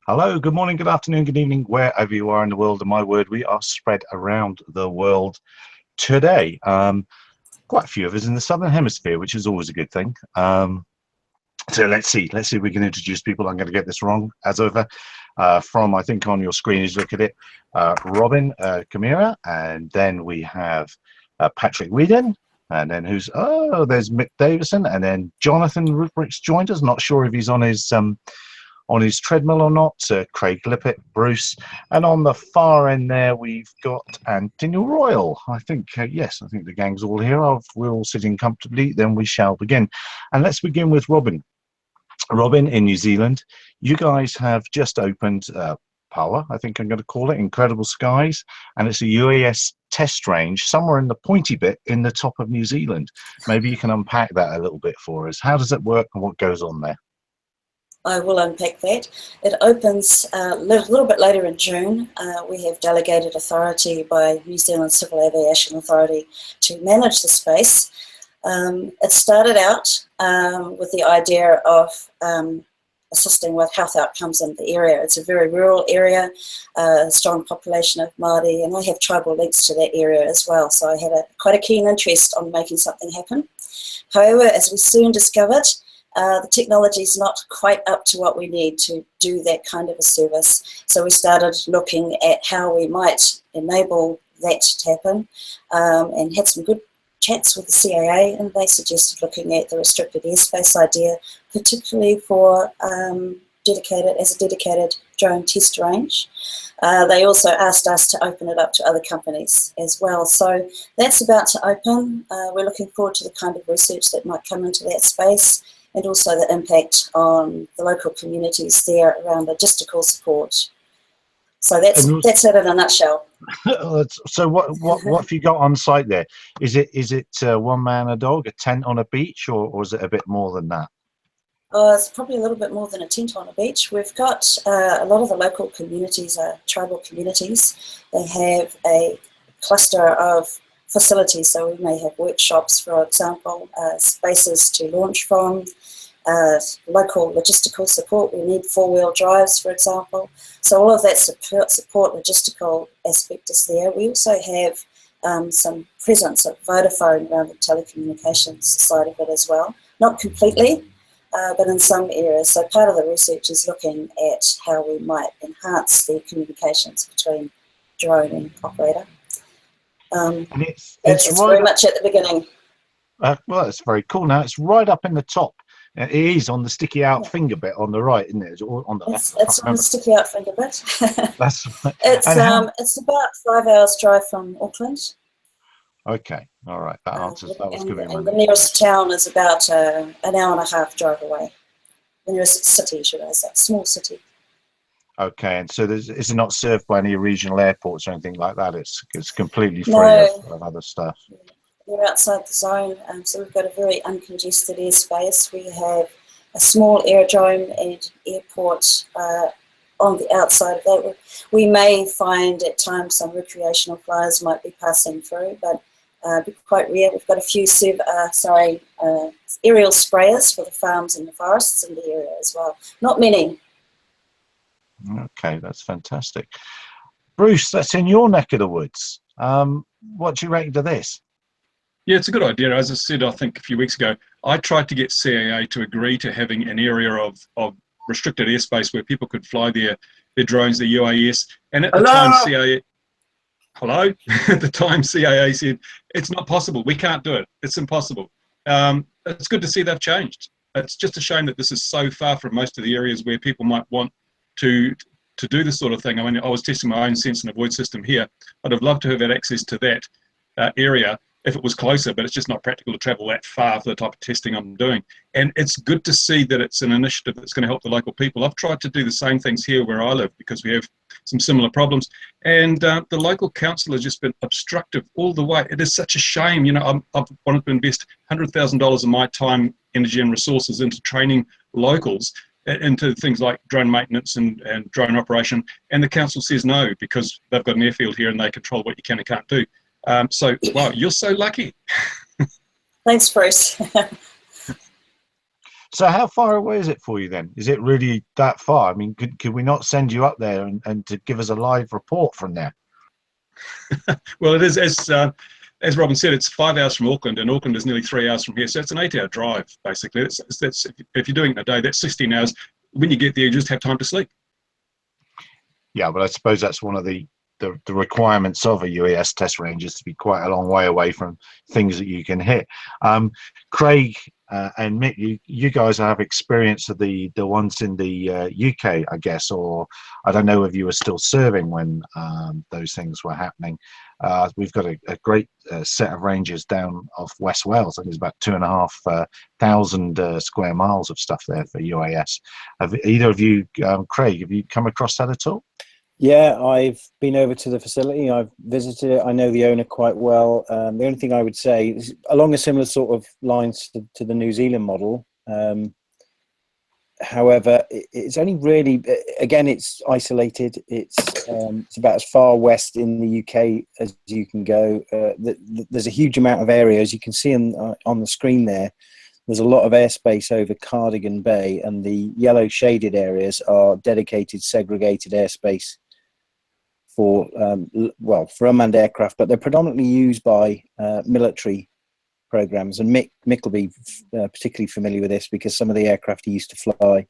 Hello, good morning, good afternoon, good evening, wherever you are in the world. And my word, we are spread around the world today. Quite a few of us in the Southern Hemisphere, which is always a good thing. So let's see if we can introduce people. I'm going to get this wrong as ever. From, I think on your screen, as you look at it, Robin Kamira, and then we have Patrick Whedon, and then there's Mick Davison, and then Jonathan Rubrick's joined us. Not sure if he's on his treadmill or not. Craig Lippett, Bruce, and on the far end there we've got Daniel Royal. I think yes, I think the gang's all here. We're all sitting comfortably. Then we shall begin, and let's begin with Robin. Robin in New Zealand, you guys have just opened Power, I think I'm going to call it, Incredible Skies, and it's a UAS test range somewhere in the pointy bit in the top of New Zealand. Maybe you can unpack that a little bit for us. How does it work and what goes on there? I will unpack that. It opens a little bit later in June. We have delegated authority by New Zealand Civil Aviation Authority to manage the space. It started out with the idea of assisting with health outcomes in the area. It's a very rural area, a strong population of Māori, and I have tribal links to that area as well, so I had quite a keen interest on making something happen. However, as we soon discovered, the technology is not quite up to what we need to do that kind of a service. So we started looking at how we might enable that to happen, and had some good chats with the CAA, and they suggested looking at the restricted airspace idea, particularly for dedicated drone test range. They also asked us to open it up to other companies as well. So that's about to open. We're looking forward to the kind of research that might come into that space, and also the impact on the local communities there around logistical support. So that's it in a nutshell. So what have you got on site there? Is it one man a dog, a tent on a beach, or is it a bit more than that? It's probably a little bit more than a tent on a beach. We've got a lot of the local communities are tribal communities. They have a cluster of facilities, so we may have workshops, for example, spaces to launch from, local logistical support. We need four-wheel drives, for example. So all of that support logistical aspect is there. We also have some presence of Vodafone around the telecommunications side of it as well. Not completely, but in some areas. So part of the research is looking at how we might enhance the communications between drone and operator. And it's right very much at the beginning. Well, it's very cool. Now it's right up in the top. It is on the sticky out finger bit on the right, isn't it? It's on the left. It's on the sticky out finger bit. That's right. It's about 5 hours drive from Auckland. Okay, all right. That answers. That was good. And the nearest town is about an hour and a half drive away. The nearest city, should I say, small city. Okay, and so is it not served by any regional airports or anything like that? It's completely free of other stuff. We're outside the zone, so we've got a very uncongested airspace. We have a small aerodrome and airport on the outside of that. We may find at times some recreational flyers might be passing through, but be quite rare. We've got a few aerial sprayers for the farms and the forests in the area as well. Not many. Okay, that's fantastic. Bruce, that's in your neck of the woods. What do you reckon to this? Yeah, it's a good idea. As I said, I think a few weeks ago, I tried to get CAA to agree to having an area of restricted airspace where people could fly their drones, their UAS. And at the time, CAA, hello? At the time, CAA said, it's not possible. We can't do it. It's impossible. It's good to see they've changed. It's just a shame that this is so far from most of the areas where people might want to do this sort of thing. I mean, I was testing my own sense and avoid system here. I'd have loved to have had access to that area if it was closer, but it's just not practical to travel that far for the type of testing I'm doing. And it's good to see that it's an initiative that's going to help the local people. I've tried to do the same things here where I live because we have some similar problems. And the local council has just been obstructive all the way. It is such a shame. You know, I've wanted to invest $100,000 of my time, energy and resources into training locals into things like drone maintenance and drone operation. And the council says no because they've got an airfield here and they control what you can and can't do. So, wow, you're so lucky. Thanks, Bruce. So how far away is it for you then? Is it really that far? I mean, could we not send you up there and to give us a live report from there? Well, it is, as Robin said, it's 5 hours from Auckland, and Auckland is nearly 3 hours from here, so it's an 8-hour drive, basically. That's if you're doing it in a day, that's 16 hours. When you get there, you just have time to sleep. Yeah, but I suppose that's one of the requirements of a UAS test range, is to be quite a long way away from things that you can hit. Craig and Mick, you guys have experience of the ones in the UK, I guess, or I don't know if you were still serving when those things were happening. We've got a great set of ranges down off West Wales. I think there's about 2,500 square miles of stuff there for UAS. Have either of you, Craig, have you come across that at all? Yeah, I've been over to the facility. I've visited it. I know the owner quite well. The only thing I would say is along a similar sort of lines to the New Zealand model. However, it's only really, again, it's isolated. It's about as far west in the UK as you can go. There's a huge amount of area, as you can see on the screen there. There's a lot of airspace over Cardigan Bay, and the yellow shaded areas are dedicated, segregated airspace for for unmanned aircraft, but they're predominantly used by military programs. And Mick will be particularly familiar with this, because some of the aircraft he used to fly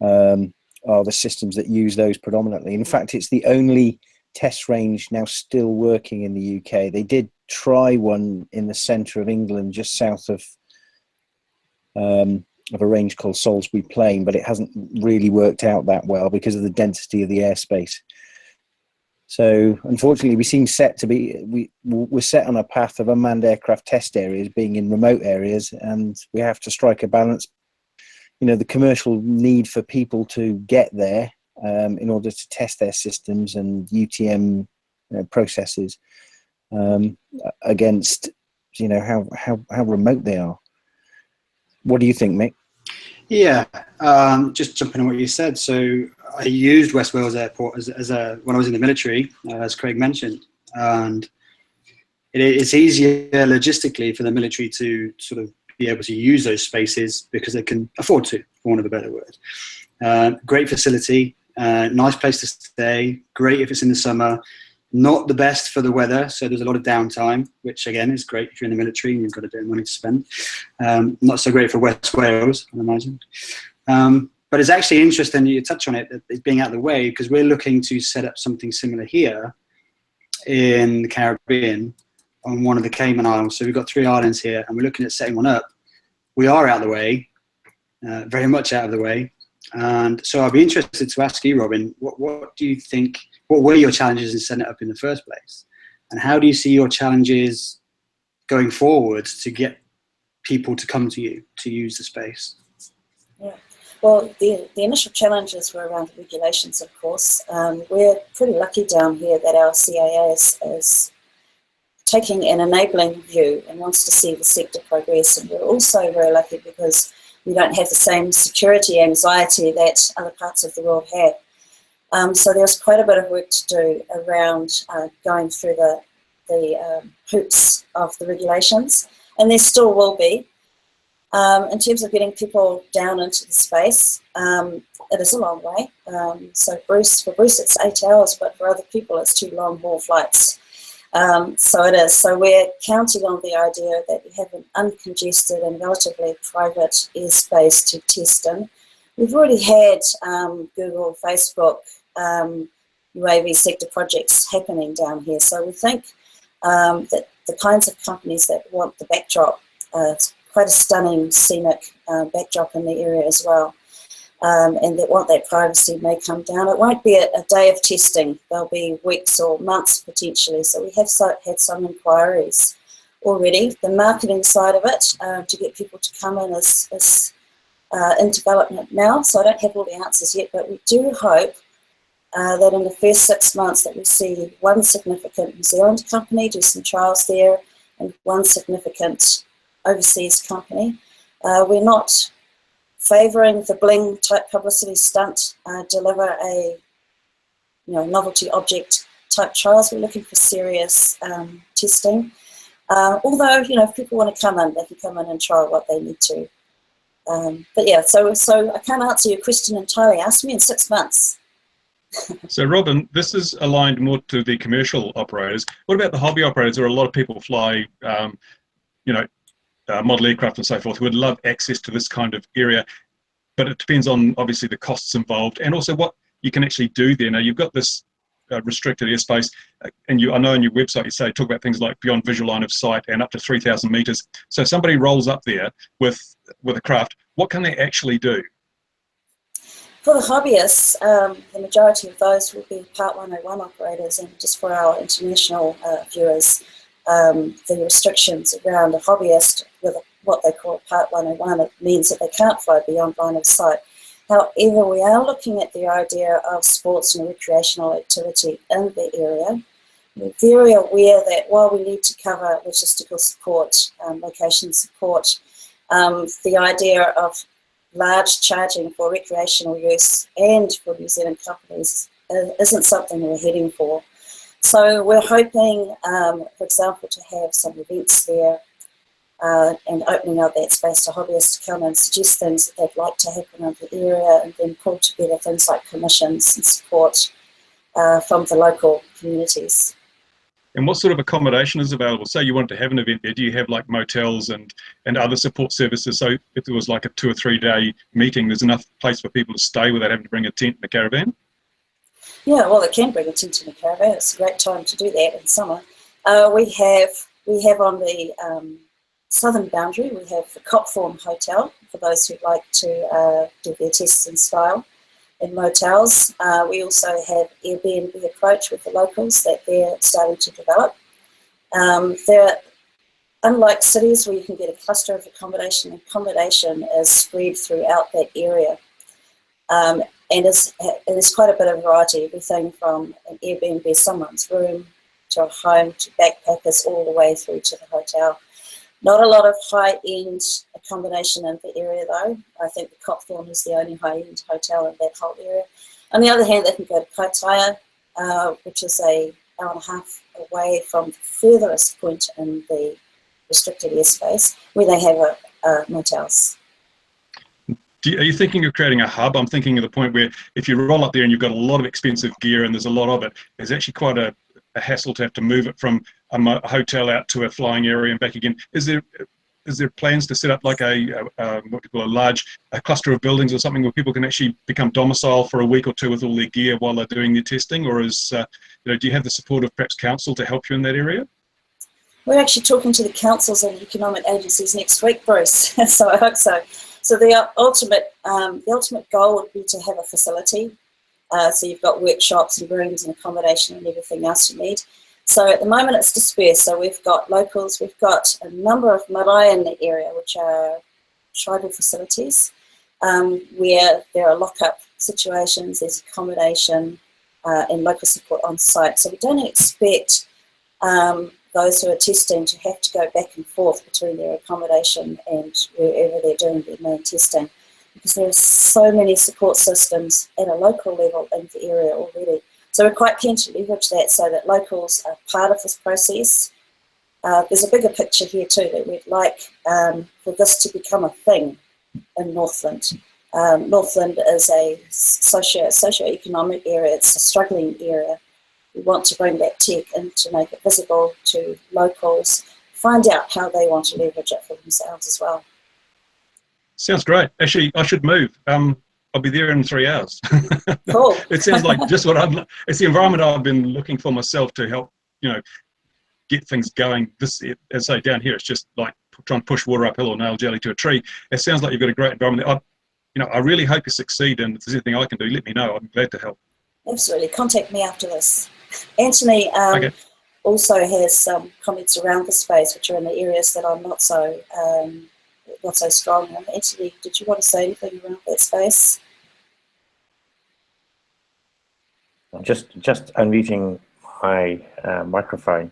are the systems that use those predominantly. In fact, it's the only test range now still working in the UK. They did try one in the centre of England, just south of a range called Salisbury Plain, but it hasn't really worked out that well because of the density of the airspace. So unfortunately, we seem set to be, we're set on a path of unmanned aircraft test areas being in remote areas, and we have to strike a balance. You know, the commercial need for people to get there in order to test their systems and UTM processes against, you know, how remote they are. What do you think, Mick? Yeah, just jumping on what you said. So I used West Wales Airport as when I was in the military, as Craig mentioned, and it's easier logistically for the military to sort of be able to use those spaces because they can afford to, for want of a better word. Great facility, nice place to stay, great if it's in the summer. Not the best for the weather, so there's a lot of downtime, which again is great if you're in the military and you've got a bit of money to spend. Not so great for West Wales, I imagine. But it's actually interesting you touch on it, that it's being out of the way, because we're looking to set up something similar here in the Caribbean on one of the Cayman Islands. So we've got 3 islands here, and we're looking at setting one up. We are out of the way, very much out of the way. And so I'd be interested to ask you, Robin, what do you think, what were your challenges in setting it up in the first place? And how do you see your challenges going forward to get people to come to you to use the space? Yeah. Well, the initial challenges were around the regulations, of course. We're pretty lucky down here that our CAA is taking an enabling view and wants to see the sector progress. And we're also very lucky because we don't have the same security anxiety that other parts of the world have. So there's quite a bit of work to do around going through the hoops of the regulations, and there still will be. In terms of getting people down into the space, it is a long way. So for Bruce it's 8 hours, but for other people it's 2 long haul flights. So it is. So we're counting on the idea that we have an uncongested and relatively private airspace to test in. We've already had Google, Facebook, UAV sector projects happening down here. So we think that the kinds of companies that want the backdrop, it's quite a stunning scenic backdrop in the area as well, and that want that privacy may come down. It won't be a day of testing. There'll be weeks or months potentially. So we have had some inquiries already. The marketing side of it to get people to come in is in development now. So I don't have all the answers yet, but we do hope that in the first 6 months that we see one significant New Zealand company do some trials there and one significant overseas company. We're not favouring the bling type publicity stunt, deliver a novelty object type trials. We're looking for serious testing. Although, if people want to come in, they can come in and try what they need to. But yeah, so I can't answer your question entirely. Ask me in 6 months. So Robin, this is aligned more to the commercial operators. What about the hobby operators? There are a lot of people fly, model aircraft and so forth, who would love access to this kind of area, but it depends on obviously the costs involved and also what you can actually do there. Now you've got this restricted airspace, and I know on your website you talk about things like beyond visual line of sight and up to 3,000 meters. So somebody rolls up there with a craft, what can they actually do? For the hobbyists, the majority of those will be Part 101 operators, and just for our international viewers, the restrictions around a hobbyist with what they call Part 101, it means that they can't fly beyond line of sight. However, we are looking at the idea of sports and recreational activity in the area. We're very aware that while we need to cover logistical support, location support, the idea of large charging for recreational use and for New Zealand companies isn't something we're heading for. So we're hoping, for example, to have some events there and opening up that space to hobbyists to come and suggest things that they'd like to happen in the area, and then pull together things like commissions and support from the local communities. And what sort of accommodation is available? Say you want to have an event there, do you have like motels and other support services? So if there was like a 2 or 3 day meeting, there's enough place for people to stay without having to bring a tent and a caravan? Yeah, well, they can bring a tent and a caravan. It's a great time to do that in summer. We have on the southern boundary, we have the Copthorne Hotel for those who'd like to do their tests in style in motels. We also have Airbnb approach with the locals that they're starting to develop. Unlike cities where you can get a cluster of accommodation is spread throughout that area. And there's quite a bit of variety, everything from an Airbnb, someone's room, to a home, to backpackers, all the way through to the hotel. Not a lot of high-end accommodation in the area though. I think the Copthorne is the only high-end hotel in that whole area. On the other hand, they can go to Kaitaia, which is an hour and a half away from the furthest point in the restricted airspace, where they have motels. Are you thinking of creating a hub? I'm thinking of the point where if you roll up there and you've got a lot of expensive gear and there's a lot of it, there's actually quite a hassle to have to move it from a hotel out to a flying area and back again. Is there plans to set up like what you call a large cluster of buildings or something where people can actually become domicile for a week or two with all their gear while they're doing their testing? Or do you have the support of perhaps council to help you in that area? We're actually talking to the councils and economic agencies next week, Bruce, so I hope so. So the ultimate goal would be to have a facility. So you've got workshops and rooms and accommodation and everything else you need. So at the moment it's dispersed. So we've got locals, we've got a number of marae in the area, which are tribal facilities, where there are lock-up situations, there's accommodation and local support on site. So we don't expect those who are testing to have to go back and forth between their accommodation and wherever they're doing their main testing, because there are so many support systems at a local level in the area already. So we're quite keen to leverage that so that locals are part of this process. There's a bigger picture here too, that we'd like for this to become a thing in Northland. Northland is a socio-economic area, it's a struggling area. We want to bring that tech in to make it visible to locals, find out how they want to leverage it for themselves as well. Sounds great. Actually, I should move. I'll be there in 3 hours. Cool. It sounds like just what it's the environment I've been looking for myself to help, get things going. This, as I say, down here, it's just like trying to push water uphill or nail jelly to a tree. It sounds like you've got a great environment. I really hope you succeed, and if there's anything I can do, let me know. I'm glad to help. Absolutely. Contact me after this. Anthony also has some comments around the space, which are in the areas that I'm not so strong in. Anthony, did you want to say anything around that space? Just unmuting my microphone.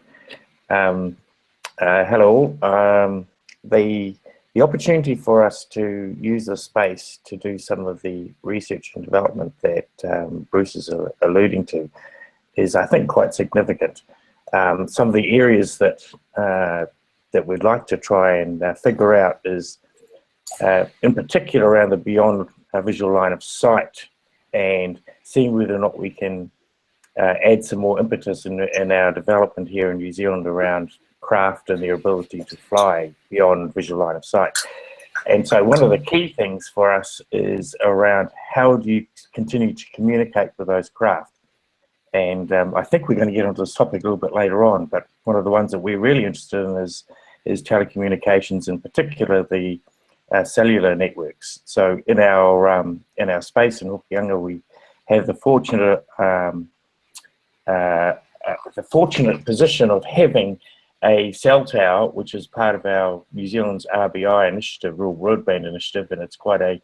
Hello. The opportunity for us to use the space to do some of the research and development that Bruce is alluding to is, I think, quite significant. Some of the areas that we'd like to try and figure out is in particular around the beyond visual line of sight, and seeing whether or not we can add some more impetus in our development here in New Zealand around craft and their ability to fly beyond visual line of sight. And so one of the key things for us is around how do you continue to communicate with those craft. And I think we're going to get onto this topic a little bit later on, but one of the ones that we're really interested in is telecommunications, in particular the cellular networks. So in our space in Hokianga, we have the fortunate position of having a cell tower, which is part of our New Zealand's RBI initiative, Rural Broadband Initiative, and it's quite a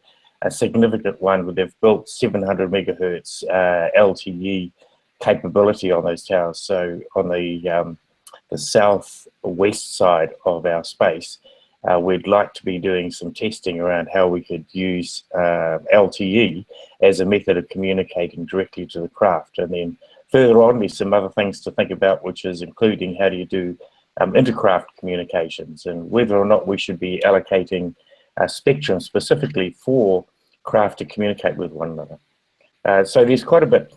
significant one where they've built 700 megahertz LTE capability on those towers. So on the southwest side of our space, we'd like to be doing some testing around how we could use LTE as a method of communicating directly to the craft. And then further on, there's some other things to think about, which is including how do you do intercraft communications, and whether or not we should be allocating spectrum specifically for craft to communicate with one another. So there's quite a bit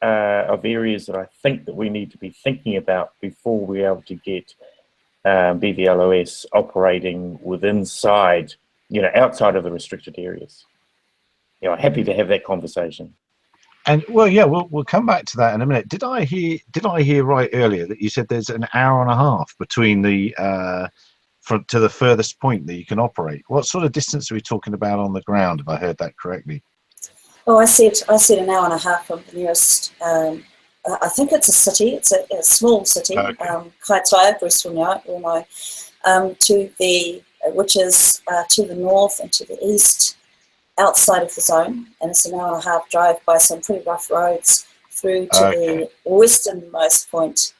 of areas that I think that we need to be thinking about before we're able to get BVLOS operating outside of the restricted areas. Happy to have that conversation. And well, yeah, we'll come back to that in a minute. Did I hear right earlier that you said there's an hour and a half between the to the furthest point that you can operate? What sort of distance are we talking about on the ground, if I heard that correctly? Oh, I said an hour and a half from the nearest. I think it's a city. It's a small city, Okay. Kaitaia, West Waianae, which is to the north and to the east, outside of the zone, and it's an hour and a half drive by some pretty rough roads through to the westernmost point.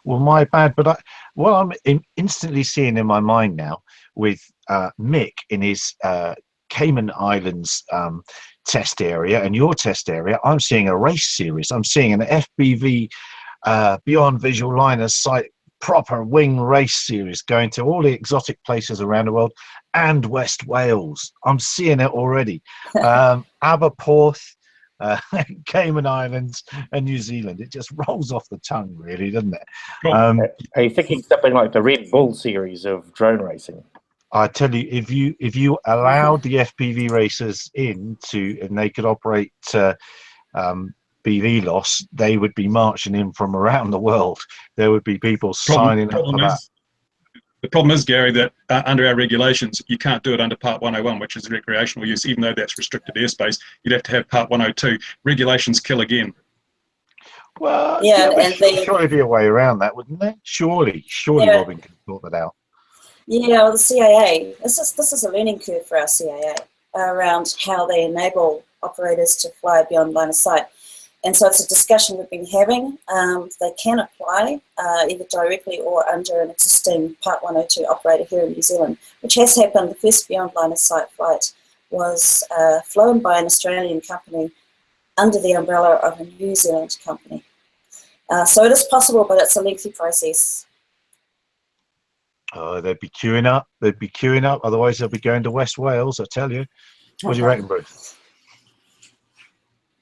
Well, my bad, but what I'm instantly seeing in my mind now with Mick in his Cayman Islands test area and your test area, I'm seeing a race series. I'm seeing an FPV beyond visual line of sight proper wing race series going to all the exotic places around the world and West Wales. I'm seeing it already. Aberporth, Cayman Islands and New Zealand. It just rolls off the tongue, really, doesn't it? Are you thinking something like the Red Bull series of drone racing? I tell you, if you allowed the FPV racers in and they could operate BVLOS, they would be marching in from around the world. There would be people signing up for that. The problem is, Gary, that under our regulations, you can't do it under Part 101, which is recreational use, even though that's restricted airspace. You'd have to have Part 102. Regulations kill again. Well, yeah, there and should surely be a way around that, wouldn't there? Surely Yeah. Robin can sort that out. Yeah, well, the CAA, this is a learning curve for our CAA around how they enable operators to fly beyond line of sight. And so it's a discussion we've been having. They can apply either directly or under an existing Part 102 operator here in New Zealand, which has happened. The first beyond line of sight flight was flown by an Australian company under the umbrella of a New Zealand company. So it is possible, but it's a lengthy process. Oh, they'd be queuing up. They'd be queuing up. Otherwise, they'll be going to West Wales, I tell you. What do you reckon, Bruce?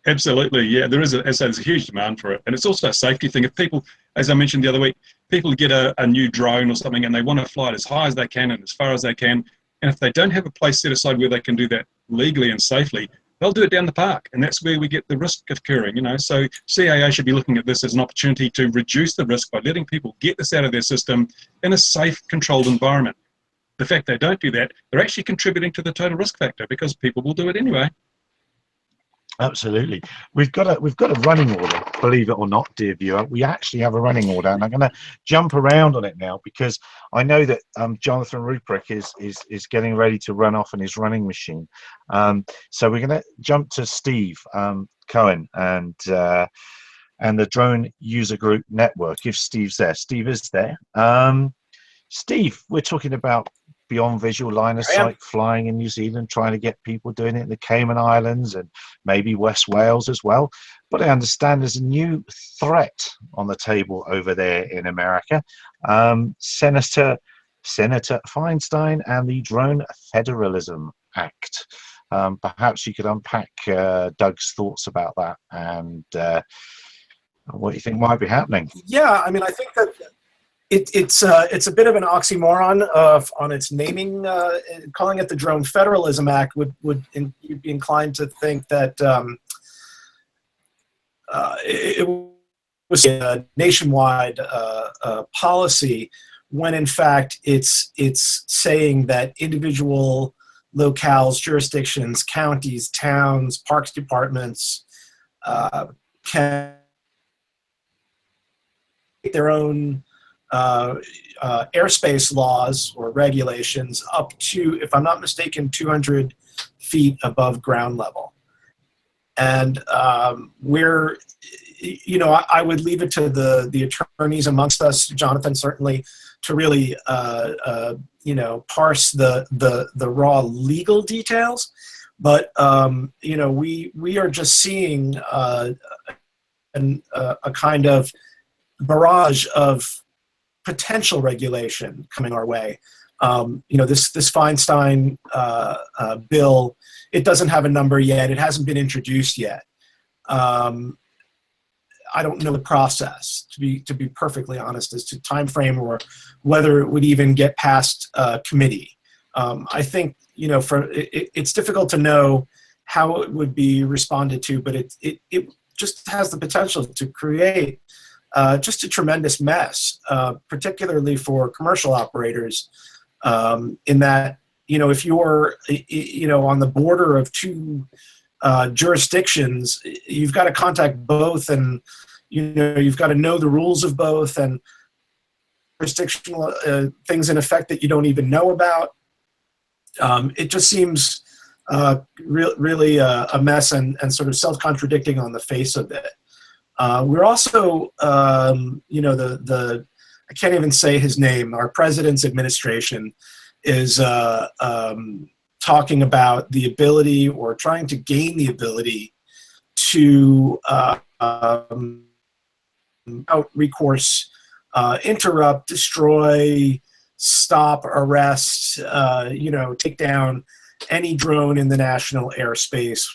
Absolutely, yeah. There's a huge demand for it. And it's also a safety thing. If people, as I mentioned the other week, people get a new drone or something and they want to fly it as high as they can and as far as they can, and if they don't have a place set aside where they can do that legally and safely, they'll do it down the park, and that's where we get the risk occurring, So CAA should be looking at this as an opportunity to reduce the risk by letting people get this out of their system in a safe, controlled environment. The fact they don't do that, they're actually contributing to the total risk factor because people will do it anyway. Absolutely. We've got a running order, believe it or not, dear viewer. We actually have a running order, and I'm going to jump around on it now because I know that Jonathan Ruprecht is getting ready to run off in his running machine. So we're going to jump to Steve Cohen and the Drone User Group Network. If Steve's there, Steve is there. Steve, we're talking about beyond visual line of sight flying in New Zealand, trying to get people doing it in the Cayman Islands and maybe West Wales as well. But I understand there's a new threat on the table over there in America. Senator Senator Feinstein and the Drone Federalism Act. Perhaps you could unpack Doug's thoughts about that and what you think might be happening. Yeah, I mean, I think that it's a bit of an oxymoron on its naming. Calling it the Drone Federalism Act would you'd be inclined to think that it was a nationwide policy, when in fact it's saying that individual locales, jurisdictions, counties, towns, parks departments can make their own airspace laws or regulations up to, if I'm not mistaken, 200 feet above ground level. And we're, you know, I would leave it to the attorneys amongst us, Jonathan certainly, to really, you know, parse the raw legal details. But, you know, we are just seeing a kind of barrage of potential regulation coming our way. You know, this Feinstein bill, it doesn't have a number yet. It hasn't been introduced yet. I don't know the process, to be perfectly honest, as to time frame or whether it would even get past committee. I think, you know, it's difficult to know how it would be responded to, but it just has the potential to create just a tremendous mess, particularly for commercial operators, in that, you know, if you're, you know, on the border of two jurisdictions, you've got to contact both, and, you know, you've got to know the rules of both, and jurisdictional things in effect that you don't even know about. It just seems really a mess and sort of self-contradicting on the face of it. We're also, you know, I can't even say his name, our president's administration is talking about the ability, or trying to gain the ability, to without recourse, interrupt, destroy, stop, arrest, you know, take down any drone in the national airspace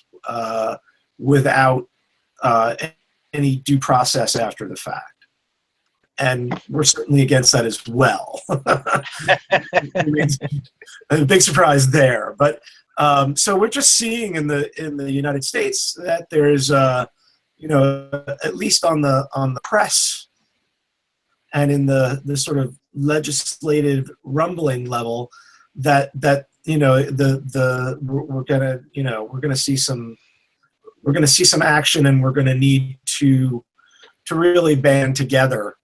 without any due process after the fact. And we're certainly against that as well. A big surprise there. But so we're just seeing in the United States that there's you know, at least on the press and in the sort of legislative rumbling level, that you know, we're gonna see some action, and we're gonna need to really band together,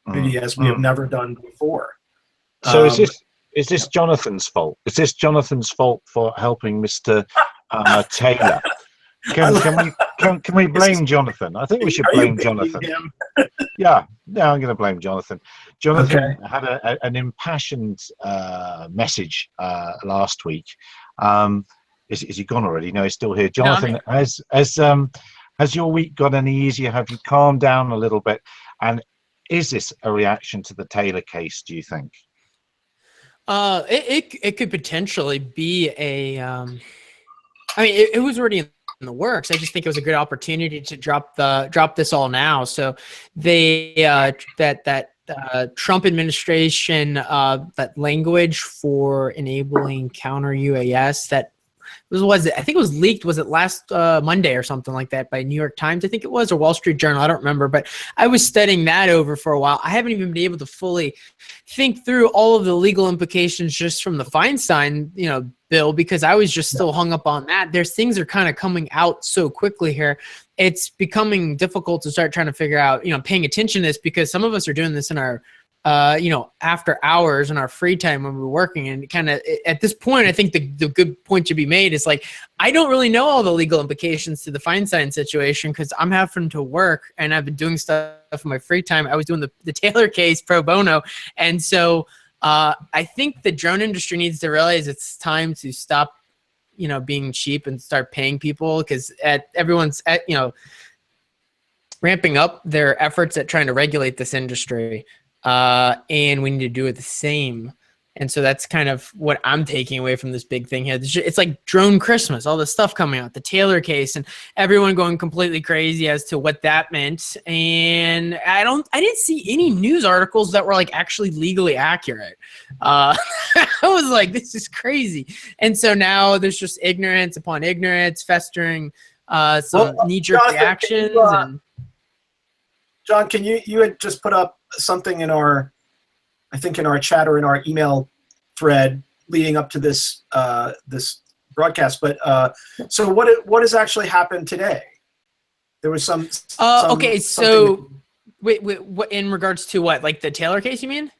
maybe as we have never done before. So is this Jonathan's fault? Is this Jonathan's fault for helping Mr. Taylor? Can we blame Jonathan? I think we should blame Jonathan. Yeah, I'm going to blame Jonathan. Jonathan had an impassioned message last week. Is he gone already? No, he's still here. Jonathan, has your week got any easier? Have you calmed down a little bit? And is this a reaction to the Taylor case, do you think? It could potentially be a. I mean, it was already in the works. I just think it was a good opportunity to drop this all now. So they that Trump administration, that language for enabling counter UAS, that was it? I think it was leaked. Was it last Monday or something like that by New York Times? I think it was, or Wall Street Journal. I don't remember, but I was studying that over for a while. I haven't even been able to fully think through all of the legal implications just from the Feinstein, you know, bill, because I was just still hung up on that. There's things are kind of coming out so quickly here. It's becoming difficult to start trying to figure out, you know, paying attention to this, because some of us are doing this in our you know, after hours in our free time when we're working. And kind of at this point, I think the good point to be made is, like, I don't really know all the legal implications to the Feinstein situation, because I'm having to work and I've been doing stuff in my free time. I was doing the Taylor case pro bono. And so I think the drone industry needs to realize it's time to stop, you know, being cheap and start paying people, because everyone's you know, ramping up their efforts at trying to regulate this industry. and we need to do it the same. And so that's kind of what I'm taking away from this big thing here. It's like drone Christmas, all this stuff coming out, the Taylor case, and everyone going completely crazy as to what that meant. And I didn't see any news articles that were like actually legally accurate. I was like, this is crazy. And so now there's just ignorance upon ignorance, festering some knee-jerk reactions. John, can you had just put up something in our, I think in our chat or in our email thread leading up to this this broadcast. But so what has actually happened today? There was some. Okay, so wait, what in regards to what? Like the Taylor case, you mean?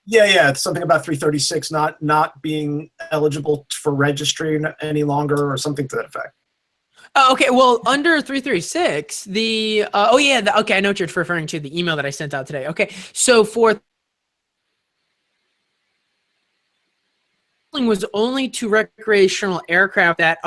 Yeah, something about 336 not being eligible for registry any longer, or something to that effect. Okay, well, under 336, okay, I know what you're referring to, the email that I sent out today. Okay, so for was only to recreational aircraft that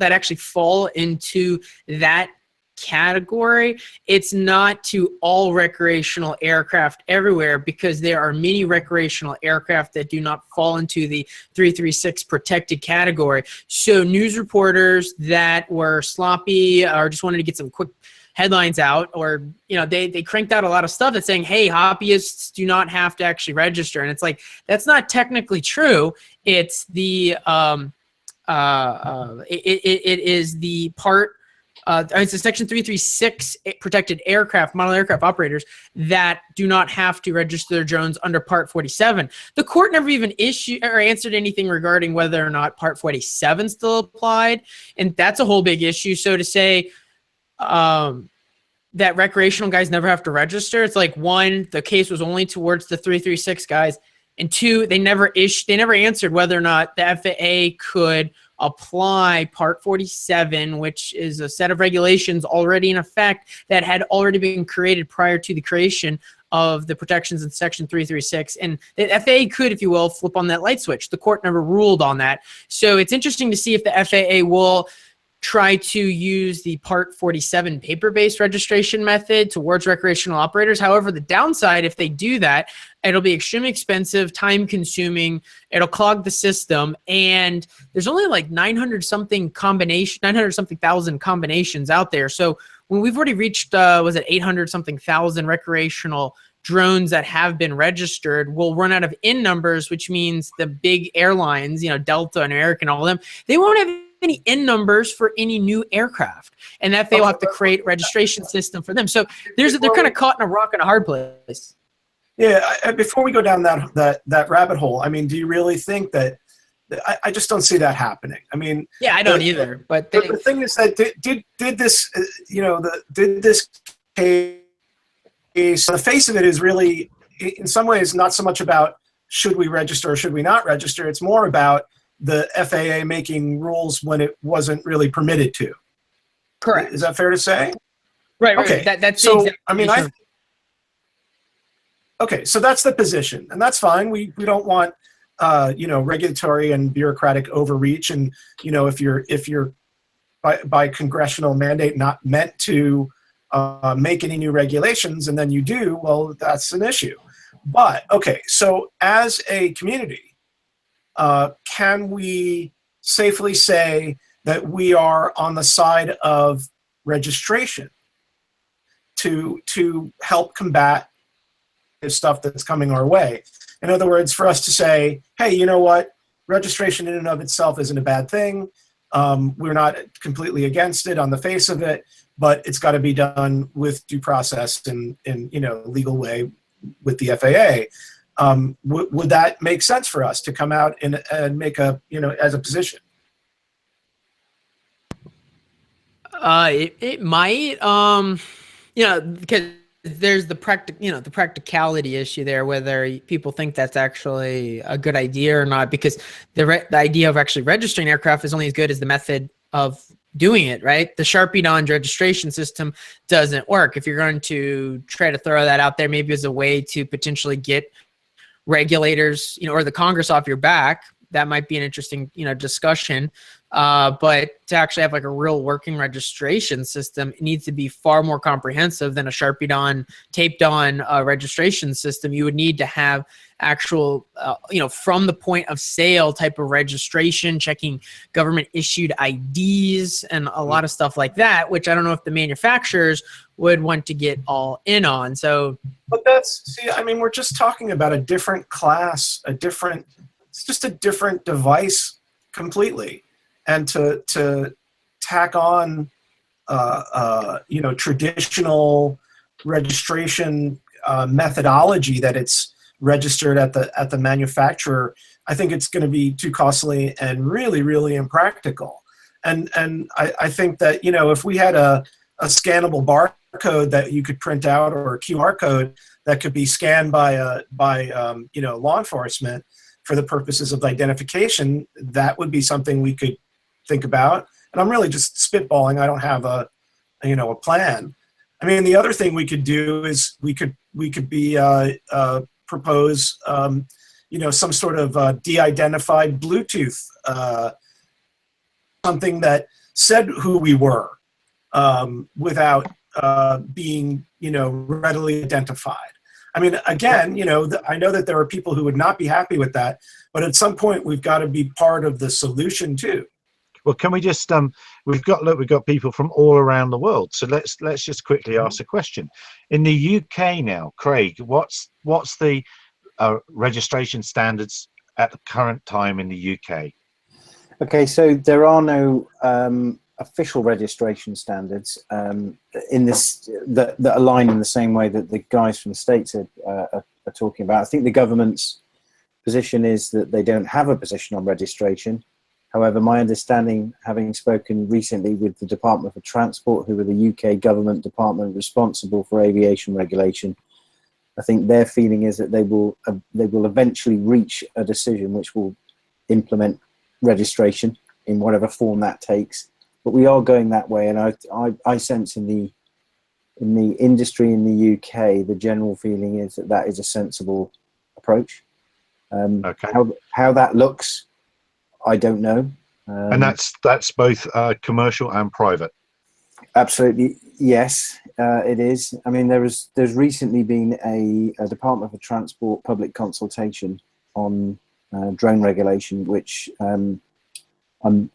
actually fall into that category. It's not to all recreational aircraft everywhere, because there are many recreational aircraft that do not fall into the 336 protected category. So news reporters that were sloppy or just wanted to get some quick headlines out, or they cranked out a lot of stuff that's saying, hey, hobbyists do not have to actually register, and it's like, that's not technically true. It's the it is the part it's the section 336 protected aircraft, model aircraft operators that do not have to register their drones under Part 47. The court never even issued or answered anything regarding whether or not Part 47 still applied, and that's a whole big issue. So to say that recreational guys never have to register, it's like, one, the case was only towards the 336 guys, and two, they never answered whether or not the FAA could apply Part 47, which is a set of regulations already in effect that had already been created prior to the creation of the protections in Section 336. And the FAA could, if you will, flip on that light switch. The court never ruled on that. So it's interesting to see if the FAA will try to use the Part 47 paper-based registration method towards recreational operators. However, the downside, if they do that, it'll be extremely expensive, time-consuming, it'll clog the system, and there's only like 900-something thousand combinations out there. So when we've already reached, 800-something thousand recreational drones that have been registered, we'll run out of in numbers, which means the big airlines, Delta and American, all of them, they won't have any in numbers for any new aircraft, and that they will have to create registration system for them. So they're kind of caught in a rock and a hard place. Yeah, before we go down that rabbit hole, I mean, do you really think that I just don't see that happening? I mean, yeah, I don't either. But the thing is that did this this case, the face of it is really, in some ways, not so much about should we register or should we not register. It's more about the FAA making rules when it wasn't really permitted to. Correct. Is that fair to say? Right. Okay. That's so. Exactly I mean, okay. So that's the position, and that's fine. We don't want regulatory and bureaucratic overreach, and if you're by congressional mandate not meant to make any new regulations, and then you do, well, that's an issue. But okay, so as a community, can we safely say that we are on the side of registration to help combat the stuff that's coming our way? In other words, for us to say, hey, you know what, registration in and of itself isn't a bad thing. We're not completely against it on the face of it, but it's got to be done with due process and legal way with the FAA. Would that make sense for us to come out and make a, as a position? It might, because there's the practicality issue there, whether people think that's actually a good idea or not, because the idea of actually registering aircraft is only as good as the method of doing it, right? The Sharpie-Donned registration system doesn't work. If you're going to try to throw that out there, maybe as a way to potentially get regulators, or the Congress off your back, that might be an interesting, discussion. But to actually have like a real working registration system, it needs to be far more comprehensive than a Sharpied on, taped on registration system. You would need to have actual, from the point of sale type of registration, checking government issued IDs and a lot of stuff like that, which I don't know if the manufacturers would want to get all in on. So, but we're just talking about a different class, it's just a different device completely. And to tack on, traditional registration methodology that it's registered at the manufacturer, I think it's going to be too costly and really, really impractical. And I think that if we had a scannable barcode that you could print out, or a QR code that could be scanned by law enforcement for the purposes of identification, that would be something we could think about. And I'm really just spitballing. I don't have a plan. I mean, the other thing we could do is we could propose some sort of de-identified Bluetooth, something that said who we were without being readily identified. I mean, again, I know that there are people who would not be happy with that, but at some point we've got to be part of the solution too. Well, can we just we've got people from all around the world, so let's just quickly ask a question. In the UK now, Craig, what's the registration standards at the current time in the UK? Okay, so there are no official registration standards in this that align in the same way that the guys from the States are talking about. I think the government's position is that they don't have a position on registration. However, my understanding, having spoken recently with the Department for Transport, who are the UK government department responsible for aviation regulation, I think their feeling is that they will eventually reach a decision which will implement registration in whatever form that takes. But we are going that way, and I sense in the industry in the UK, the general feeling is that is a sensible approach. Okay. How that looks, I don't know. And that's both commercial and private. Absolutely, yes, it is. I mean, there's recently been a Department for Transport public consultation on drone regulation, which I'm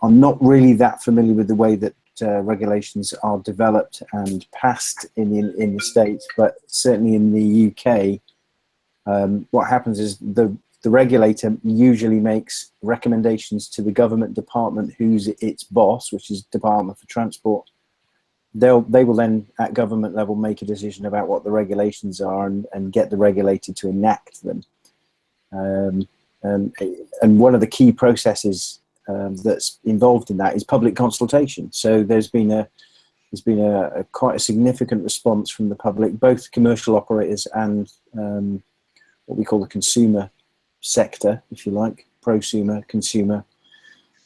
not really that familiar with the way that regulations are developed and passed in the States, but certainly in the UK, what happens is the regulator usually makes recommendations to the government department who's its boss, which is Department for Transport. They will then at government level make a decision about what the regulations are and get the regulator to enact them. And one of the key processes that's involved in that is public consultation. So there's been a quite a significant response from the public, both commercial operators and what we call the consumer sector, if you like, prosumer, consumer.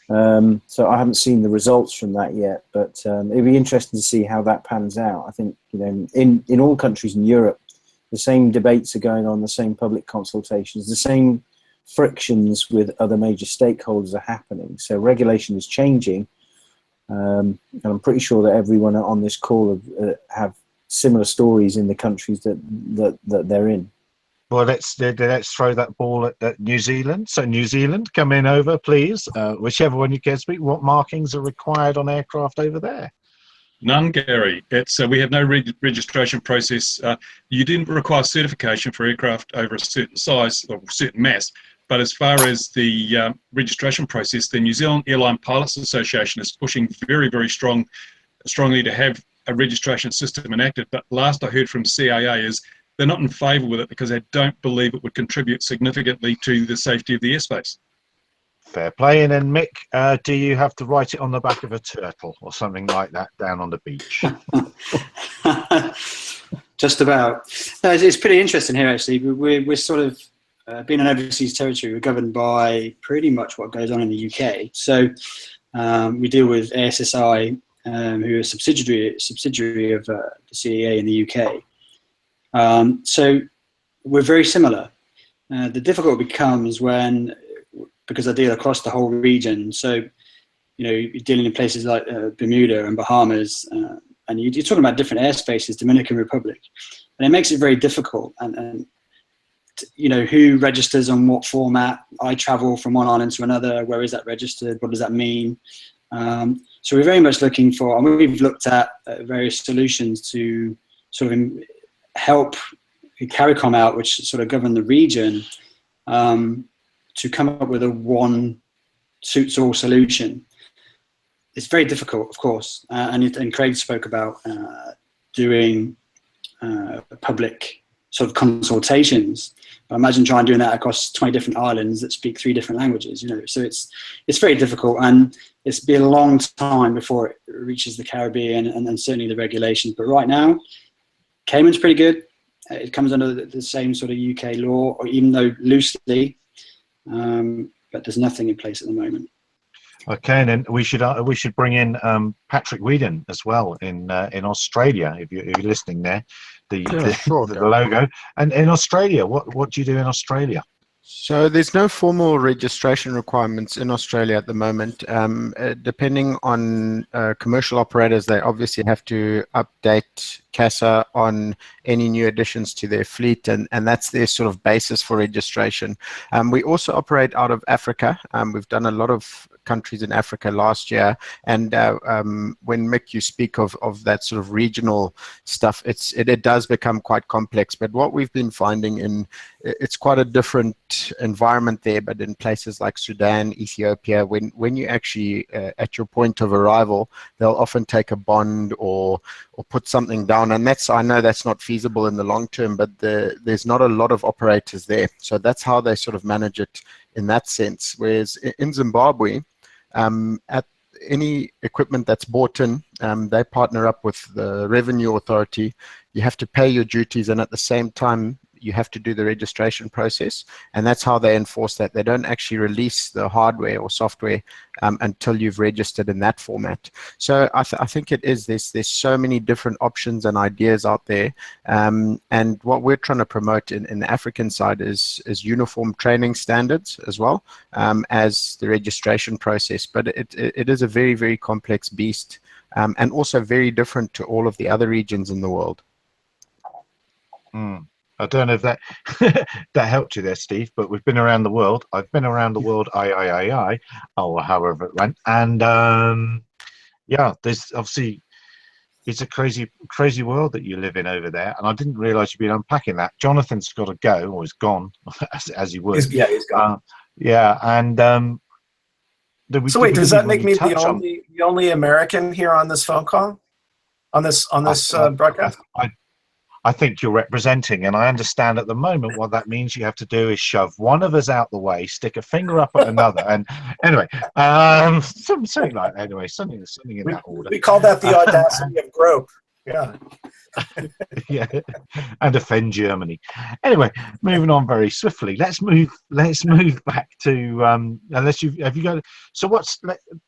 So I haven't seen the results from that yet, but it'd be interesting to see how that pans out. I think in all countries in Europe, the same debates are going on, the same public consultations, the same frictions with other major stakeholders are happening. So regulation is changing, and I'm pretty sure that everyone on this call have similar stories in the countries that they're in. Well, let's throw that ball at New Zealand. So New Zealand, come in over, please. Whichever one you can speak. What markings are required on aircraft over there? None, Gary. It's we have no registration process. You didn't require certification for aircraft over a certain size or certain mass. But as far as the registration process, the New Zealand Airline Pilots Association is pushing very, very strongly to have a registration system enacted. But last I heard from CAA is they're not in favour with it because they don't believe it would contribute significantly to the safety of the airspace. Fair play. And then Mick, do you have to write it on the back of a turtle or something like that down on the beach? Just about. No, it's pretty interesting here, actually. We're sort of being an overseas territory. We're governed by pretty much what goes on in the UK. So we deal with ASSI, who are a subsidiary of the CAA in the UK. So we're very similar. The difficulty becomes because I deal across the whole region. So you know, you're dealing in places like Bermuda and Bahamas, and you're talking about different airspaces, Dominican Republic, and it makes it very difficult. And you know, who registers on what format? I travel from one island to another. Where is that registered? What does that mean? So we're very much looking for, and we've looked at various solutions to sort of help CARICOM out, which sort of govern the region, to come up with a one suits all solution. It's very difficult, of course, and Craig spoke about doing public sort of consultations. Imagine trying doing that across 20 different islands that speak 3 different languages, you know. So it's very difficult, and it's been a long time before it reaches the Caribbean and certainly the regulations. But right now, Cayman's pretty good. It comes under the same sort of UK law, or even though loosely, but there's nothing in place at the moment. Okay, and then we should bring in Patrick Whedon as well in Australia, if you're listening there. The logo. And in Australia, what do you do in Australia? So there's no formal registration requirements in Australia at the moment. Depending on commercial operators, they obviously have to update CASA on any new additions to their fleet, and that's their sort of basis for registration. We also operate out of Africa. We've done a lot of countries in Africa last year, and when Mick, you speak of that sort of regional stuff, it does become quite complex. But what we've been finding it's quite a different environment there, but in places like Sudan, Ethiopia, when you actually at your point of arrival, they'll often take a bond or put something down, and I know that's not feasible in the long term, but there's not a lot of operators there, so that's how they sort of manage it in that sense. Whereas in Zimbabwe, at any equipment that's bought in, they partner up with the revenue authority. You have to pay your duties, and at the same time you have to do the registration process, and that's how they enforce that. They don't actually release the hardware or software until you've registered in that format. So I think it is, there's so many different options and ideas out there, and what we're trying to promote in the African side is uniform training standards as well as the registration process. But it is a very, very complex beast, and also very different to all of the other regions in the world. I don't know if that that helped you there, Steve, but we've been around the world. I've been around the world, or however it went. And yeah, there's obviously, it's a crazy world that you live in over there. And I didn't realize you'd been unpacking that. Jonathan's got to go, or he's gone, as he would. He's gone. Yeah, and so wait, does that make me the only American here on this phone call? On this broadcast? I think you're representing, and I understand at the moment what that means. You have to do is shove one of us out the way, stick a finger up at another, and anyway, something like that. Anyway, something in that order. We call that the audacity of grope. Yeah. Yeah, and offend Germany. Anyway, moving on very swiftly. Let's move back to unless have you got. So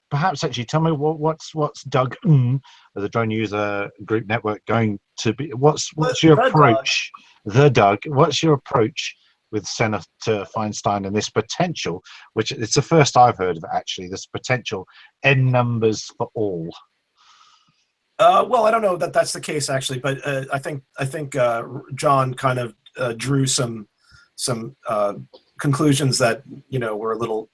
perhaps actually tell me what's Doug the Drone User Group Network going to be? What's your approach, Doug? What's your approach with Senator Feinstein and this potential, which it's the first I've heard of actually, this potential N numbers for all? Well, I don't know that that's the case actually, but I think John kind of drew some conclusions that were a little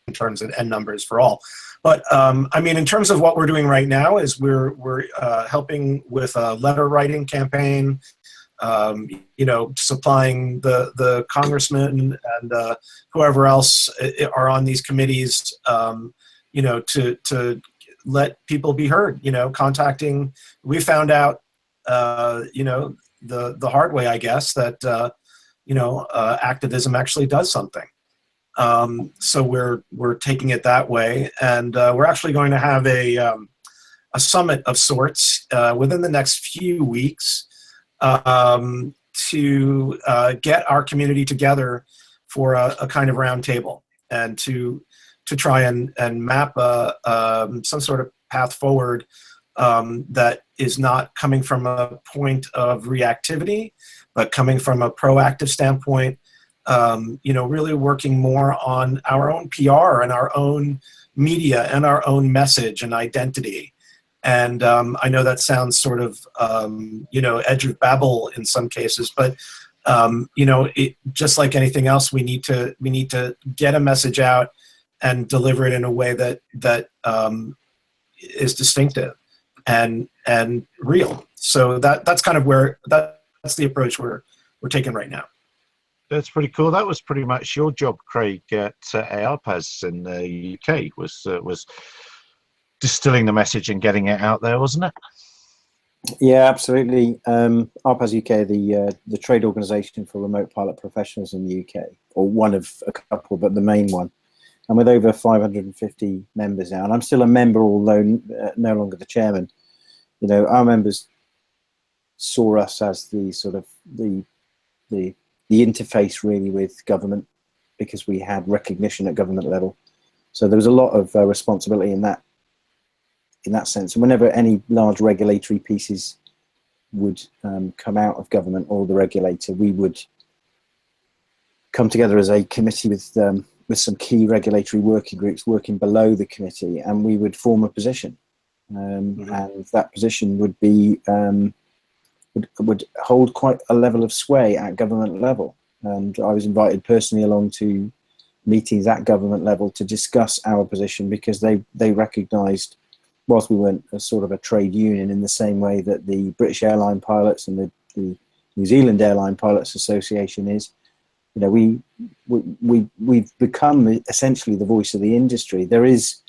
in terms of N numbers for all. But I mean, in terms of what we're doing right now is we're helping with a letter writing campaign, supplying the congressmen and whoever else are on these committees, to let people be heard, contacting. We found out, the hard way, I guess, that, activism actually does something. So we're taking it that way, and we're actually going to have a summit of sorts within the next few weeks to get our community together for a kind of round table and to try and map some sort of path forward that is not coming from a point of reactivity, but coming from a proactive standpoint, really working more on our own PR and our own media and our own message and identity. And I know that sounds sort of, you know, edge of Babel in some cases, but you know, just like anything else, we need to get a message out and deliver it in a way that is distinctive and real. So that's kind of where that's the approach we're taking right now. That's pretty cool. That was pretty much your job, Craig, at ARPAS in the UK. Was distilling the message and getting it out there, wasn't it? Yeah, absolutely. ARPAS UK, the trade organisation for remote pilot professionals in the UK, or one of a couple, but the main one. And with over 550 members now, and I'm still a member, although no longer the chairman. You know, our members saw us as the sort of the interface really with government, because we had recognition at government level. So there was a lot of responsibility in that sense. And whenever any large regulatory pieces would come out of government or the regulator, we would come together as a committee with some key regulatory working groups working below the committee, and we would form a position. And that position would be would hold quite a level of sway at government level. And I was invited personally along to meetings at government level to discuss our position, because they recognised, whilst we weren't a sort of a trade union in the same way that the British Airline Pilots and the New Zealand Airline Pilots Association is, you know, we've become essentially the voice of the industry. There is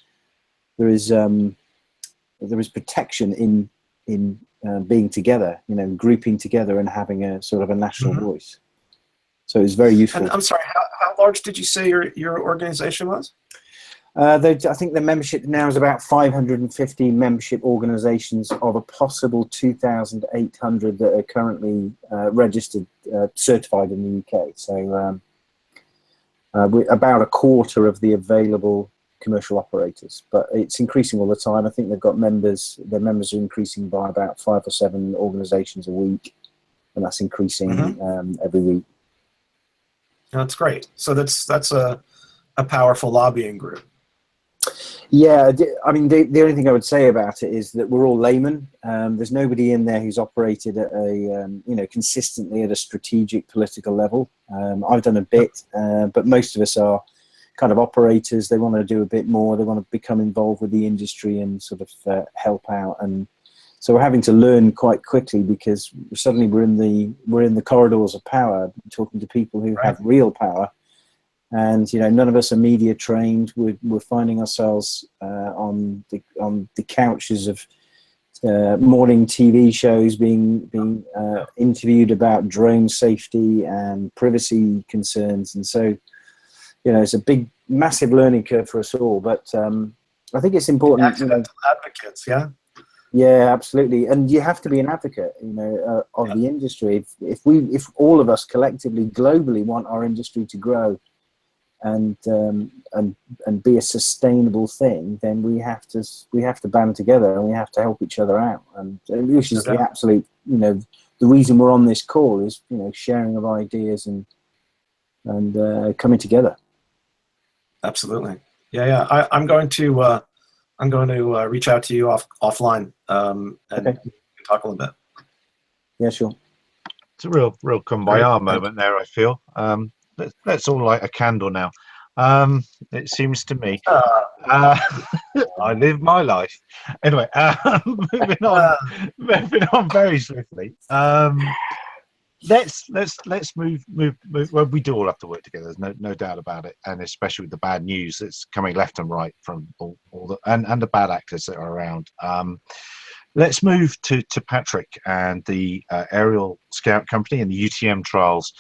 protection in being together, you know, grouping together and having a sort of a national voice. So it's very useful. And I'm sorry, how large did you say your organization was? I think the membership now is about 550 membership organisations of a possible 2,800 that are currently registered, certified in the UK. So we're about a quarter of the available commercial operators, but it's increasing all the time. I think they've got members. Their members are increasing by about 5 or 7 organisations a week, and that's increasing every week. That's great. So that's a powerful lobbying group. Yeah, I mean, the only thing I would say about it is that we're all laymen. There's nobody in there who's operated at a, you know, consistently at a strategic political level. I've done a bit, but most of us are kind of operators. They want to do a bit more. They want to become involved with the industry and sort of help out. And so we're having to learn quite quickly, because suddenly we're in the corridors of power, talking to people who have real power. And you know, none of us are media trained. We're finding ourselves on the couches of morning TV shows, being interviewed about drone safety and privacy concerns. And so, you know, it's a massive learning curve for us all. But I think it's important. Accidental advocates, yeah. Yeah, absolutely. And you have to be an advocate, you know, of the industry. If all of us collectively, globally, want our industry to grow and be a sustainable thing, then we have to band together and we have to help each other out. And which is the absolute, you know, the reason we're on this call is, you know, sharing of ideas and coming together. Absolutely. Yeah. I'm going to reach out to you offline and talk a little bit. Yeah, sure. It's a real kumbaya moment there, I feel. Let's all light a candle now. It seems to me. I live my life. Anyway, moving on very swiftly. Let's move. Well, we do all have to work together. There's no doubt about it, and especially with the bad news that's coming left and right from all the and the bad actors that are around. Let's move to Patrick and the Aerial Scout Company and the UTM trials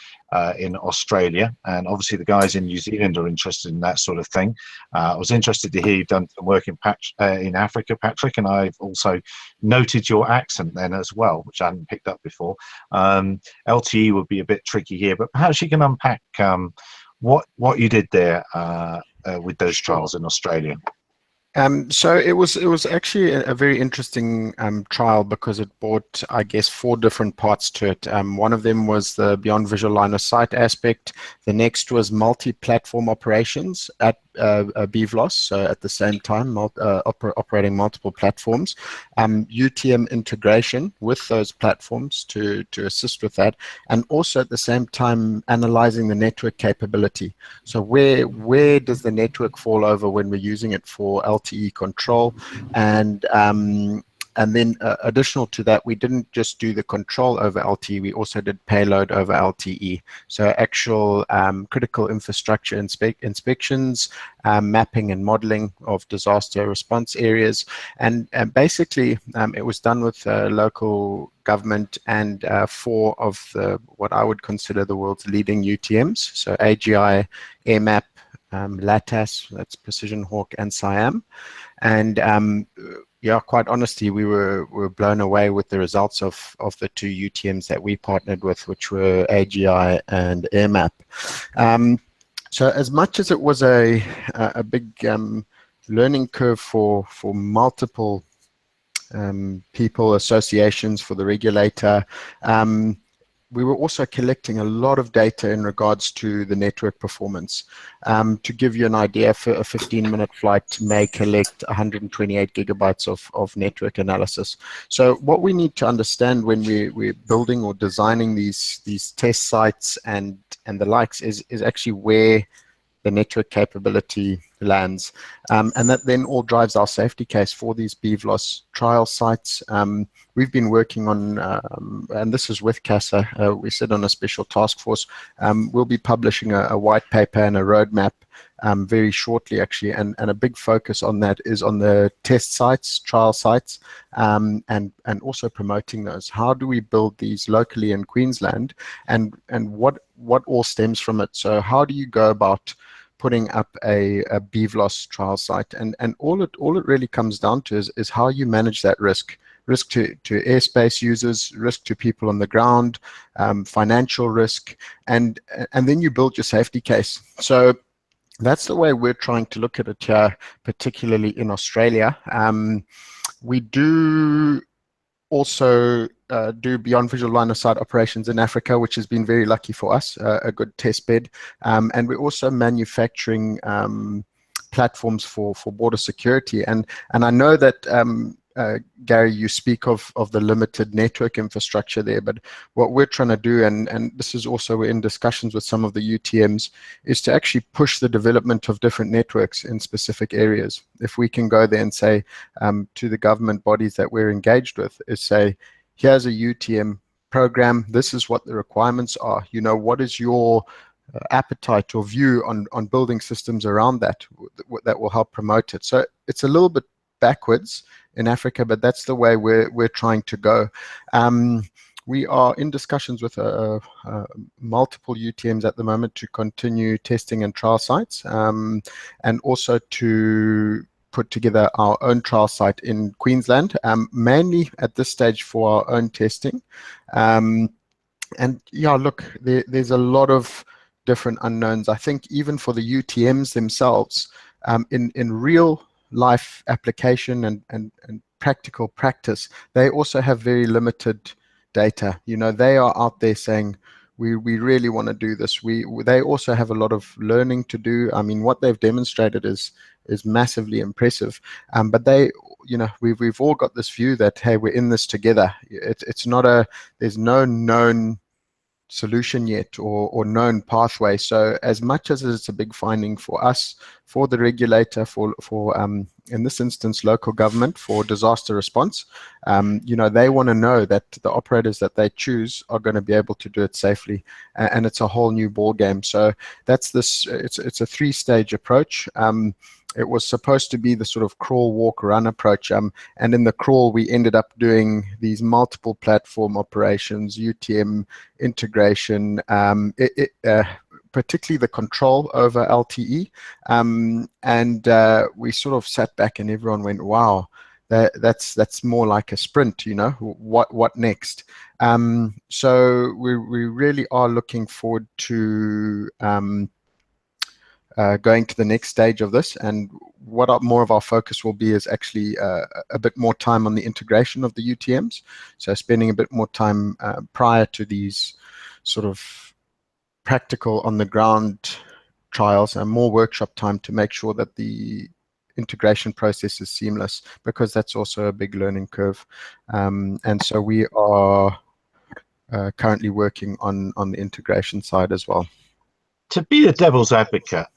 in Australia. And obviously the guys in New Zealand are interested in that sort of thing. I was interested to hear you've done some work in Africa, Patrick, and I've also noted your accent then as well, which I hadn't picked up before. LTE would be a bit tricky here, but perhaps you can unpack what you did there with those trials in Australia. So it was actually a very interesting trial, because it brought, I guess, 4 different parts to it. One of them was the beyond visual line of sight aspect. The next was multi-platform operations. BVLOS, so at the same time operating multiple platforms, UTM integration with those platforms to assist with that, and also at the same time analyzing the network capability. So where does the network fall over when we're using it for LTE control, and then additional to that, we didn't just do the control over LTE, we also did payload over LTE. So actual critical infrastructure inspections, mapping and modeling of disaster response areas. And basically, it was done with local government and 4 of what I would consider the world's leading UTMs. So AGI, AirMap, LATAS, that's Precision Hawk, and SIAM. And yeah, quite honestly, we were blown away with the results of the 2 UTMs that we partnered with, which were AGI and AirMap. So as much as it was a big learning curve for multiple people, associations, for the regulator, we were also collecting a lot of data in regards to the network performance. To give you an idea, for a 15-minute flight may collect 128 gigabytes of network analysis. So what we need to understand when we're building or designing these test sites and the likes is actually where the network capability lands. And that then all drives our safety case for these BVLOS trial sites. We've been working on, and this is with CASA, we sit on a special task force. We'll be publishing a white paper and a roadmap very shortly, actually, and a big focus on that is on the test sites, trial sites, and also promoting those. How do we build these locally in Queensland, and what all stems from it? So how do you go about putting up a BVLOS trial site, and all it really comes down to is how you manage that risk to airspace users, risk to people on the ground, financial risk, and then you build your safety case. So that's the way we're trying to look at it here, particularly in Australia. We do also do beyond visual line of sight operations in Africa, which has been very lucky for us, a good test bed. And we're also manufacturing platforms for border security. And I know that, Gary, you speak of the limited network infrastructure there, but what we're trying to do, and this is also in discussions with some of the UTMs, is to actually push the development of different networks in specific areas. If we can go there and say to the government bodies that we're engaged with, is say, here's a UTM program, this is what the requirements are, you know, what is your appetite or view on building systems around that will help promote it. So it's a little bit backwards in Africa, but that's the way we're trying to go. We are in discussions with multiple UTMs at the moment to continue testing and trial sites, and also to put together our own trial site in Queensland, mainly at this stage for our own testing. And yeah, look, there's a lot of different unknowns. I think even for the UTMs themselves, in real life application and practical practice, they also have very limited data. You know, they are out there saying, we really want to do this. They also have a lot of learning to do. I mean, what they've demonstrated is massively impressive. But they, you know, we've all got this view that, hey, we're in this together. It's not there's no known solution yet or known pathway. So as much as it's a big finding for us, for the regulator, for in this instance local government, for disaster response, you know, they want to know that the operators that they choose are going to be able to do it safely, and it's a whole new ball game. So that's this. It's a 3-stage approach. It was supposed to be the sort of crawl, walk, run approach. And in the crawl, we ended up doing these multiple platform operations, UTM integration, particularly the control over LTE. And we sort of sat back and everyone went, wow, that's more like a sprint, you know, what next? So we really are looking forward to going to the next stage of this, and what more of our focus will be is actually a bit more time on the integration of the UTMs, so spending a bit more time prior to these sort of practical on the ground trials and more workshop time to make sure that the integration process is seamless, because that's also a big learning curve. And so we are currently working on the integration side as well. To be the devil's advocate,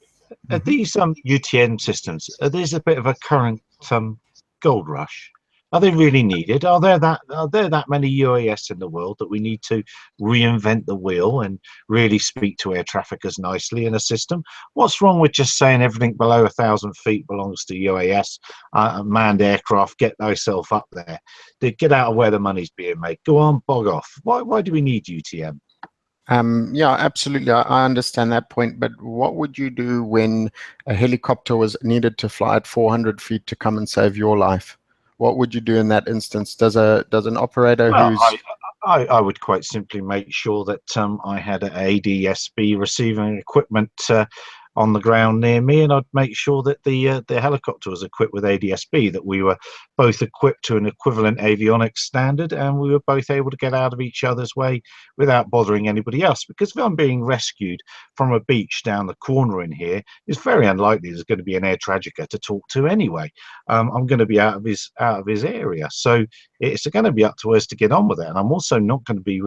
are these UTM systems, are these a bit of a current gold rush? Are they really needed? Are there that many UAS in the world that we need to reinvent the wheel and really speak to air traffickers nicely in a system? What's wrong with just saying everything below 1,000 feet belongs to UAS, manned aircraft, get thyself up there, get out of where the money's being made, go on, bog off. Why do we need UTM? Yeah, absolutely. I understand that point, but what would you do when a helicopter was needed to fly at 400 feet to come and save your life? What would you do in that instance? Does an operator who's... I would quite simply make sure that I had an ADSB receiving equipment on the ground near me, and I'd make sure that the helicopter was equipped with ADSB, that we were both equipped to an equivalent avionics standard, and we were both able to get out of each other's way without bothering anybody else. Because if I'm being rescued from a beach down the corner in here, it's very unlikely there's going to be an air trafficker to talk to anyway. I'm going to be out of his area, so it's going to be up to us to get on with it. And I'm also not going to be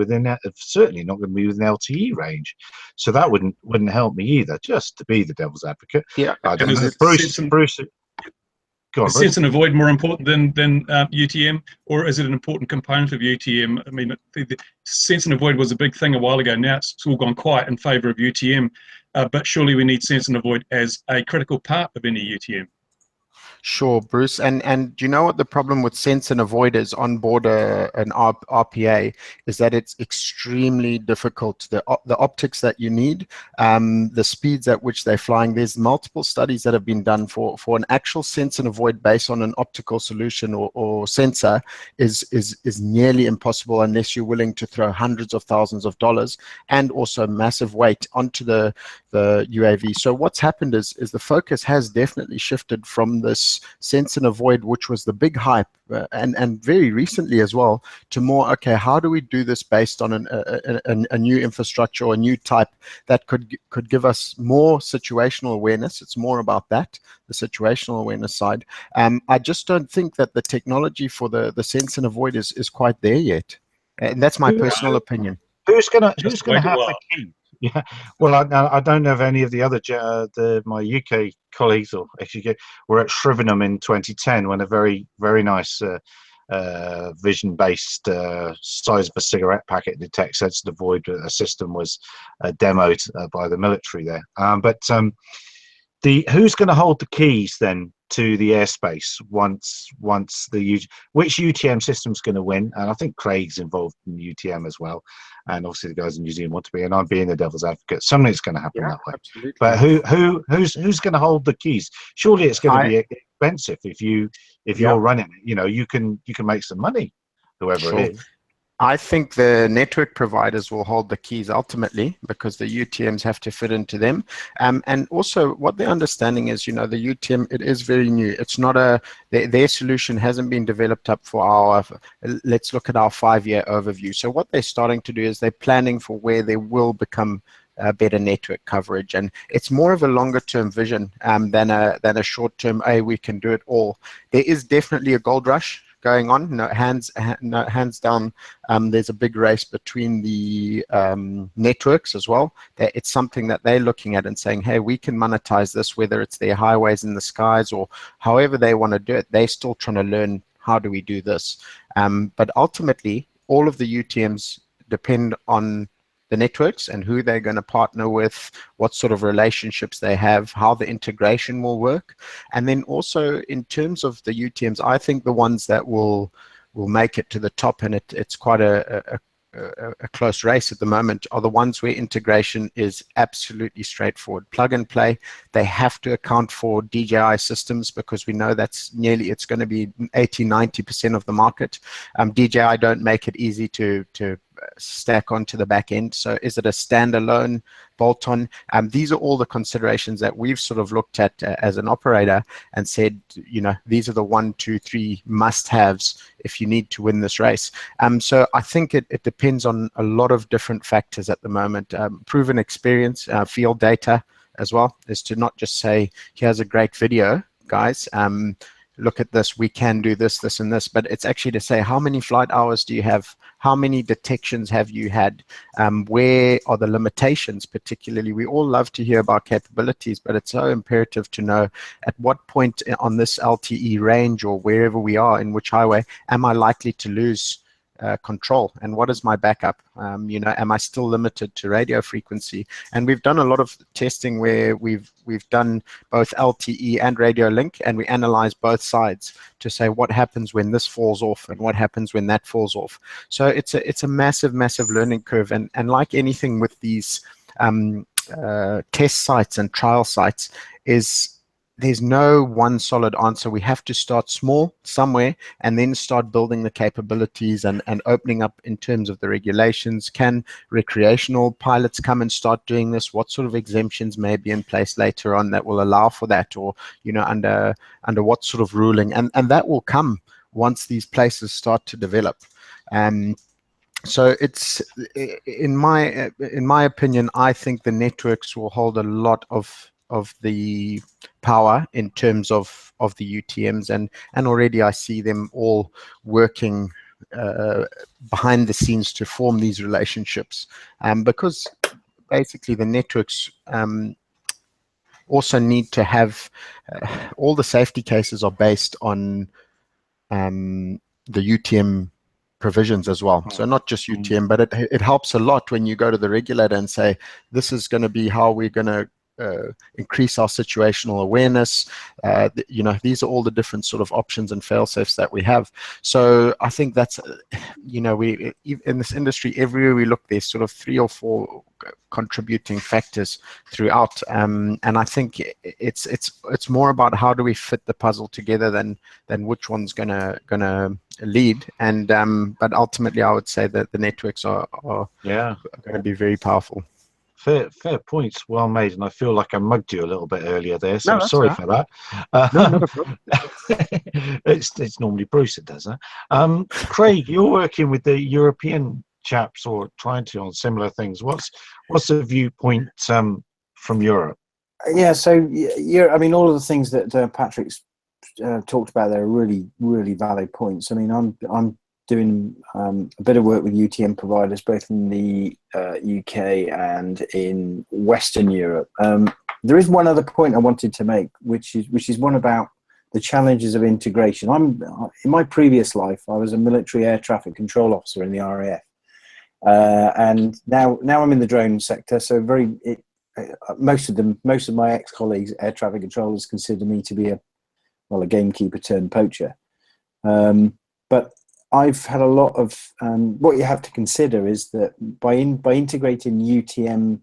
certainly not going to be within LTE range, so that wouldn't help me either. Just to be the devil's advocate. Yeah. I don't know. Bruce, go on, is sense and avoid more important than UTM, or is it an important component of UTM? I mean, the sense and avoid was a big thing a while ago. Now it's all gone quiet in favour of UTM, but surely we need sense and avoid as a critical part of any UTM. Sure, Bruce. And do you know what the problem with sense and avoid is on board an RPA is that it's extremely difficult. The optics that you need, the speeds at which they're flying. There's multiple studies that have been done for an actual sense and avoid based on an optical solution or sensor is nearly impossible unless you're willing to throw hundreds of thousands of dollars and also massive weight onto the UAV. So what's happened is the focus has definitely shifted from this sense and avoid, which was the big hype, and very recently as well, to more, okay, how do we do this based on a new infrastructure or a new type that could give us more situational awareness. It's more about that, the situational awareness side. I just don't think that the technology for the sense and avoid is quite there yet, and that's my personal opinion. Who's gonna have the key? Yeah, well, I don't know if any of the other my UK colleagues or actually were at Shrivenham in 2010 when a very nice vision-based size of a cigarette packet detect sense and avoid system was demoed by the military there. But who's going to hold the keys then to the airspace once which UTM system's going to win? And I think Craig's involved in UTM as well, and obviously the guys in New Zealand want to be, and I'm being the devil's advocate. Something's going to happen that way. Absolutely. But who's going to hold the keys? Surely it's going to be expensive if you're running it. You know, you can make some money, whoever it is. I think the network providers will hold the keys ultimately because the UTMs have to fit into them. And also what the understanding is, you know, the UTM, it is very new. It's not their solution hasn't been developed up for let's look at our 5-year overview. So what they're starting to do is they're planning for where they will become better network coverage, and it's more of a longer term vision than a short term, we can do it all. There is definitely a gold rush going on, hands down. There's a big race between the networks as well. It's something that they're looking at and saying, hey, we can monetize this, whether it's their highways in the skies or however they want to do it. They're still trying to learn, how do we do this? But ultimately, all of the UTMs depend on the networks and who they're going to partner with, what sort of relationships they have, how the integration will work. And then also in terms of the UTMs, I think the ones that will make it to the top, and it's quite a close race at the moment, are the ones where integration is absolutely straightforward. Plug and play. They have to account for DJI systems because we know it's going to be 80-90% of the market. DJI don't make it easy to stack onto the back end. So is it a standalone bolt-on? These are all the considerations that we've sort of looked at as an operator and said, you know, these are the 1, 2, 3 must-haves if you need to win this race. So I think it depends on a lot of different factors at the moment. Proven experience, field data, as well, is to not just say, here's a great video, guys, look at this, we can do this, this, and this, but it's actually to say, how many flight hours do you have? How many detections have you had? Where are the limitations, particularly? We all love to hear about capabilities, but it's so imperative to know at what point on this LTE range or wherever we are, in which highway, am I likely to lose control, and what is my backup? You know, am I still limited to radio frequency? And we've done a lot of testing where we've done both LTE and radio link, and we analyze both sides to say what happens when this falls off and what happens when that falls off. So it's a massive learning curve, and like anything with these test sites and trial sites, is there's no one solid answer. We have to start small somewhere and then start building the capabilities and opening up in terms of the regulations. Can recreational pilots come and start doing this? What sort of exemptions may be in place later on that will allow for that, or, you know, under what sort of ruling? And that will come once these places start to develop. So it's, in my opinion, I think the networks will hold a lot of the power in terms of the UTMs, and already I see them all working behind the scenes to form these relationships, because basically the networks also need to have all the safety cases are based on the UTM provisions as well. So not just UTM, but it helps a lot when you go to the regulator and say, this is going to be how we're going to increase our situational awareness. You know, these are all the different sort of options and fail-safes that we have. So I think that's, you know, we in this industry, everywhere we look, there's sort of 3 or 4 contributing factors throughout, and I think it's more about how do we fit the puzzle together than which one's gonna lead. And but ultimately, I would say that the networks are going to be very powerful. Fair points, well made, and I feel like I mugged you a little bit earlier there, so No, I'm that's sorry all for that. No, not a problem. It's normally Bruce that does that. Craig, you're working with the European chaps, or trying to, on similar things. What's the viewpoint from Europe? Yeah, so yeah, I mean, all of the things that Patrick's talked about there are really valid points. I mean, I'm doing a bit of work with UTM providers both in the UK and in Western Europe. There is one other point I wanted to make, which is one about the challenges of integration. In my previous life, I was a military air traffic control officer in the RAF, and now I'm in the drone sector. So most of my ex-colleagues, air traffic controllers, consider me to be a gamekeeper turned poacher. But I've had a lot of what you have to consider is that by integrating UTM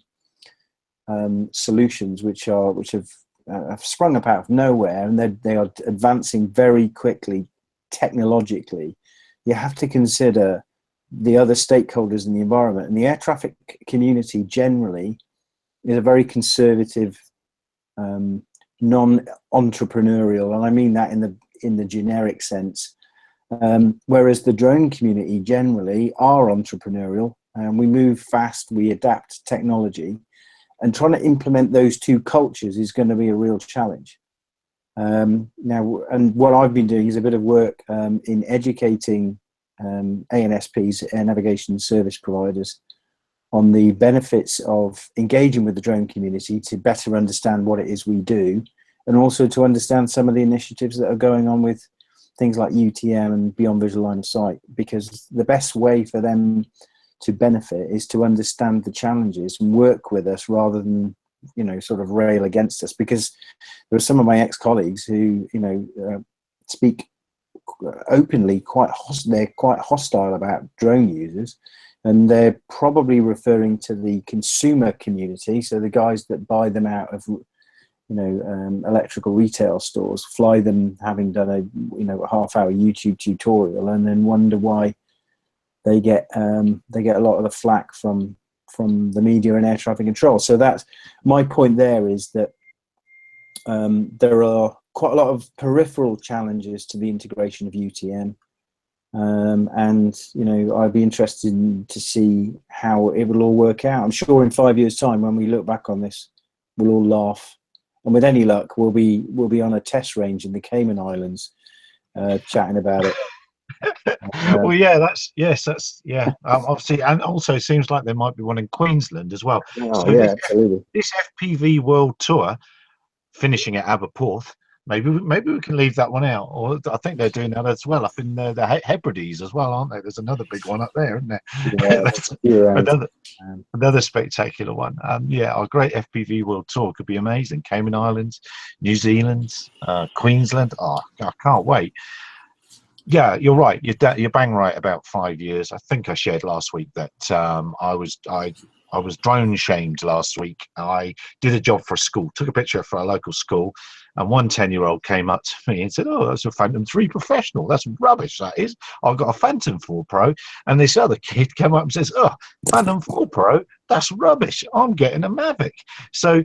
solutions, which have sprung up out of nowhere, and they are advancing very quickly technologically, you have to consider the other stakeholders in the environment. And the air traffic community generally is a very conservative, non-entrepreneurial, and I mean that in the generic sense. Whereas the drone community generally are entrepreneurial, and we move fast, we adapt technology, and trying to implement those two cultures is going to be a real challenge. Now, and what I've been doing is a bit of work in educating ANSPs, air navigation service providers, on the benefits of engaging with the drone community to better understand what it is we do, and also to understand some of the initiatives that are going on with things like UTM and beyond visual line of sight, because the best way for them to benefit is to understand the challenges and work with us rather than, you know, sort of rail against us. Because there are some of my ex-colleagues who, you know, speak openly, they're quite hostile about drone users, and they're probably referring to the consumer community, so the guys that buy them out of, you know, electrical retail stores, fly them having done a half-hour YouTube tutorial, and then wonder why they get a lot of the flack from the media and air traffic control. So that's my point. There is that there are quite a lot of peripheral challenges to the integration of UTM, and you know, I'd be interested to see how it will all work out. I'm sure in 5 years' time, when we look back on this, we'll all laugh, and with any luck, we'll be on a test range in the Cayman Islands, chatting about it. Well, yeah, obviously, and also it seems like there might be one in Queensland as well. Oh, So yeah, absolutely. this FPV World Tour finishing at Aberporth. Maybe we can leave that one out, or I think they're doing that as well up in the Hebrides as well, aren't they? There's another big one up there, isn't there? Yeah, That's another spectacular one. Yeah, our great FPV World Tour could be amazing. Cayman Islands, New Zealand, Queensland. Oh, I can't wait. Yeah, you're right. You're bang right about 5 years. I think I shared last week that I was drone shamed last week. I did a job for a school, took a picture for a local school, and one 10-year-old came up to me and said, "Oh, that's a Phantom 3 Professional. That's rubbish, that is. I've got a Phantom 4 Pro." And this other kid came up and says, "Oh, Phantom 4 Pro, that's rubbish. I'm getting a Mavic." So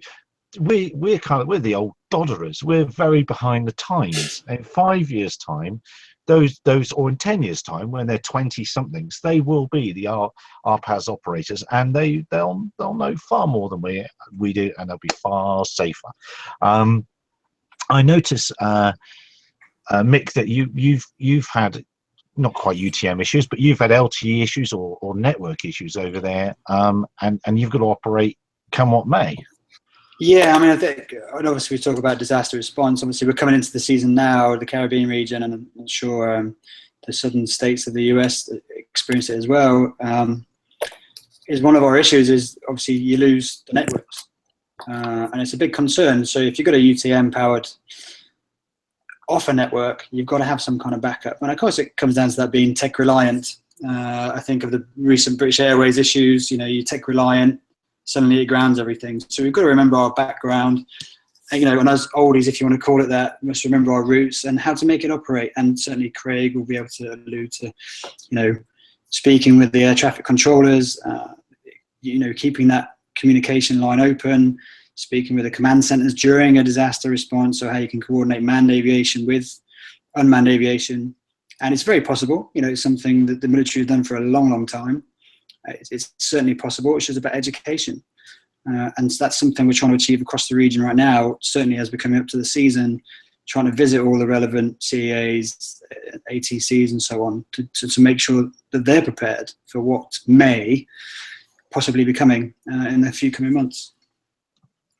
we're the old dodderers. We're very behind the times. In 5 years' time, those or in 10 years' time, when they're 20-somethings, they will be the RPAS operators, and they'll know far more than we do, and they'll be far safer. I notice, Mick, that you've had not quite UTM issues, but you've had LTE issues or network issues over there, and you've got to operate come what may. Yeah, I mean, I think, and obviously we talk about disaster response. Obviously, we're coming into the season now, the Caribbean region, and I'm sure the southern states of the US experience it as well. Is one of our issues is obviously you lose the networks, and it's a big concern. So if you've got a UTM-powered offer network, you've got to have some kind of backup. And of course, it comes down to that being tech-reliant. I think of the recent British Airways issues. You're tech-reliant. Suddenly it grounds everything. So we've got to remember our background, and as oldies, if you want to call it that, we must remember our roots and how to make it operate. And certainly Craig will be able to allude to, speaking with the air traffic controllers, keeping that communication line open, speaking with the command centers during a disaster response, so how you can coordinate manned aviation with unmanned aviation. And it's very possible. It's something that the military has done for a long, long time. It's certainly possible. It's just about education. And so that's something we're trying to achieve across the region right now, certainly as we're coming up to the season, trying to visit all the relevant CEAs, ATCs and so on to make sure that they're prepared for what may possibly be coming in the few coming months.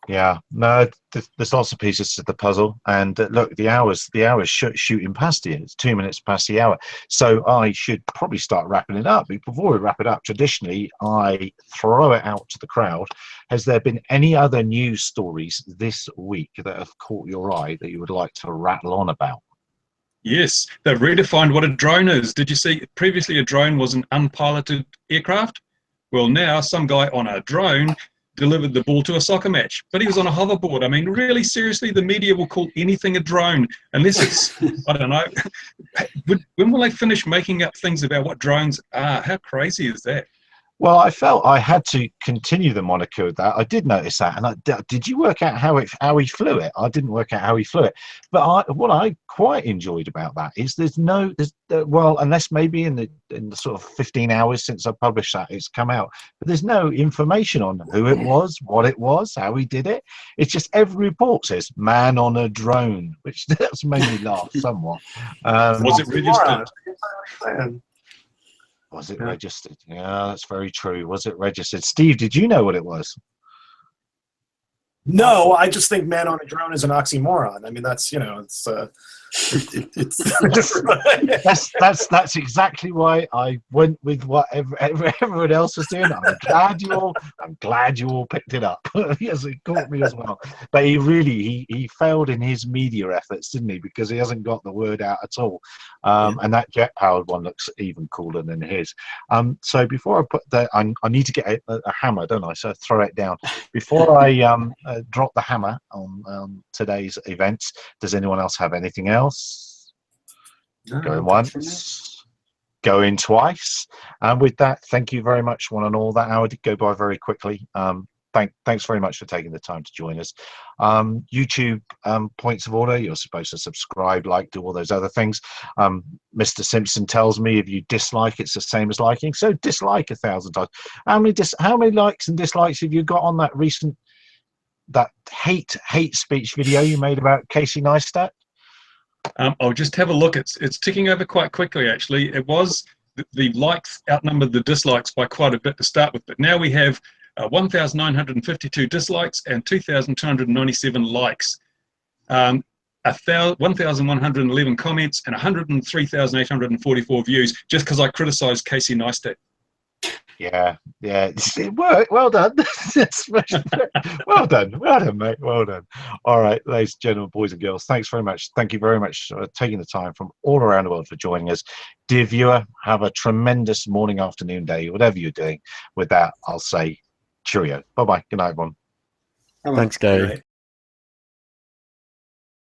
Yeah, no, there's lots of pieces to the puzzle, and look, the hour's shooting past you. It's 2 minutes past the hour, so I should probably start wrapping it up. Before we wrap it up, traditionally I throw it out to the crowd. Has there been any other news stories this week that have caught your eye that you would like to rattle on about? Yes, they've redefined what a drone is. Did you see previously a drone was an unpiloted aircraft? Well, now some guy on a drone delivered the ball to a soccer match, but he was on a hoverboard. I mean, really, seriously, the media will call anything a drone, unless it's, I don't know, when will they finish making up things about what drones are? How crazy is that? Well, I felt I had to continue the moniker of that. I did notice that, and did you work out how he flew it? I didn't work out how he flew it, but what I quite enjoyed about that is there's well, unless maybe in the sort of 15 hours since I published that, it's come out, but there's no information on who it was, what it was, how he did it. It's just every report says "man on a drone," which that's made me laugh somewhat. Was it registered? Was it registered? Yeah, that's very true. Was it registered? Steve, did you know what it was? No, I just think "man on a drone" is an oxymoron. I mean, that's that's exactly why I went with what everyone else was doing. I'm glad you all picked it up. Yes, it caught me as well. But he failed in his media efforts, didn't he? Because he hasn't got the word out at all. And that jet-powered one looks even cooler than his. So before I put that, I need to get a hammer, don't I? So throw it down. Before I drop the hammer on today's events, does anyone else have anything else? Going once, going twice. And with that, thank you very much, one and all. That hour did go by very quickly. Thanks very much for taking the time to join us. YouTube points of order: you're supposed to subscribe, like, do all those other things. Mr. Simpson tells me if you dislike, it's the same as liking, so dislike 1,000 times. How many likes and dislikes have you got on that recent that hate speech video you made about Casey Neistat? I'll just have a look. It's ticking over quite quickly, actually. It was the likes outnumbered the dislikes by quite a bit to start with, but now we have 1,952 dislikes and 2,297 likes, 1,111 comments, and 103,844 views just because I criticised Casey Neistat. Yeah, it worked. Well done. well done, mate. Well done. All right, ladies and gentlemen, boys and girls, thanks very much. Thank you very much for taking the time from all around the world for joining us. Dear viewer, have a tremendous morning, afternoon, day, whatever you're doing. With that, I'll say cheerio. Bye-bye. Good night, everyone. Thanks, Gary.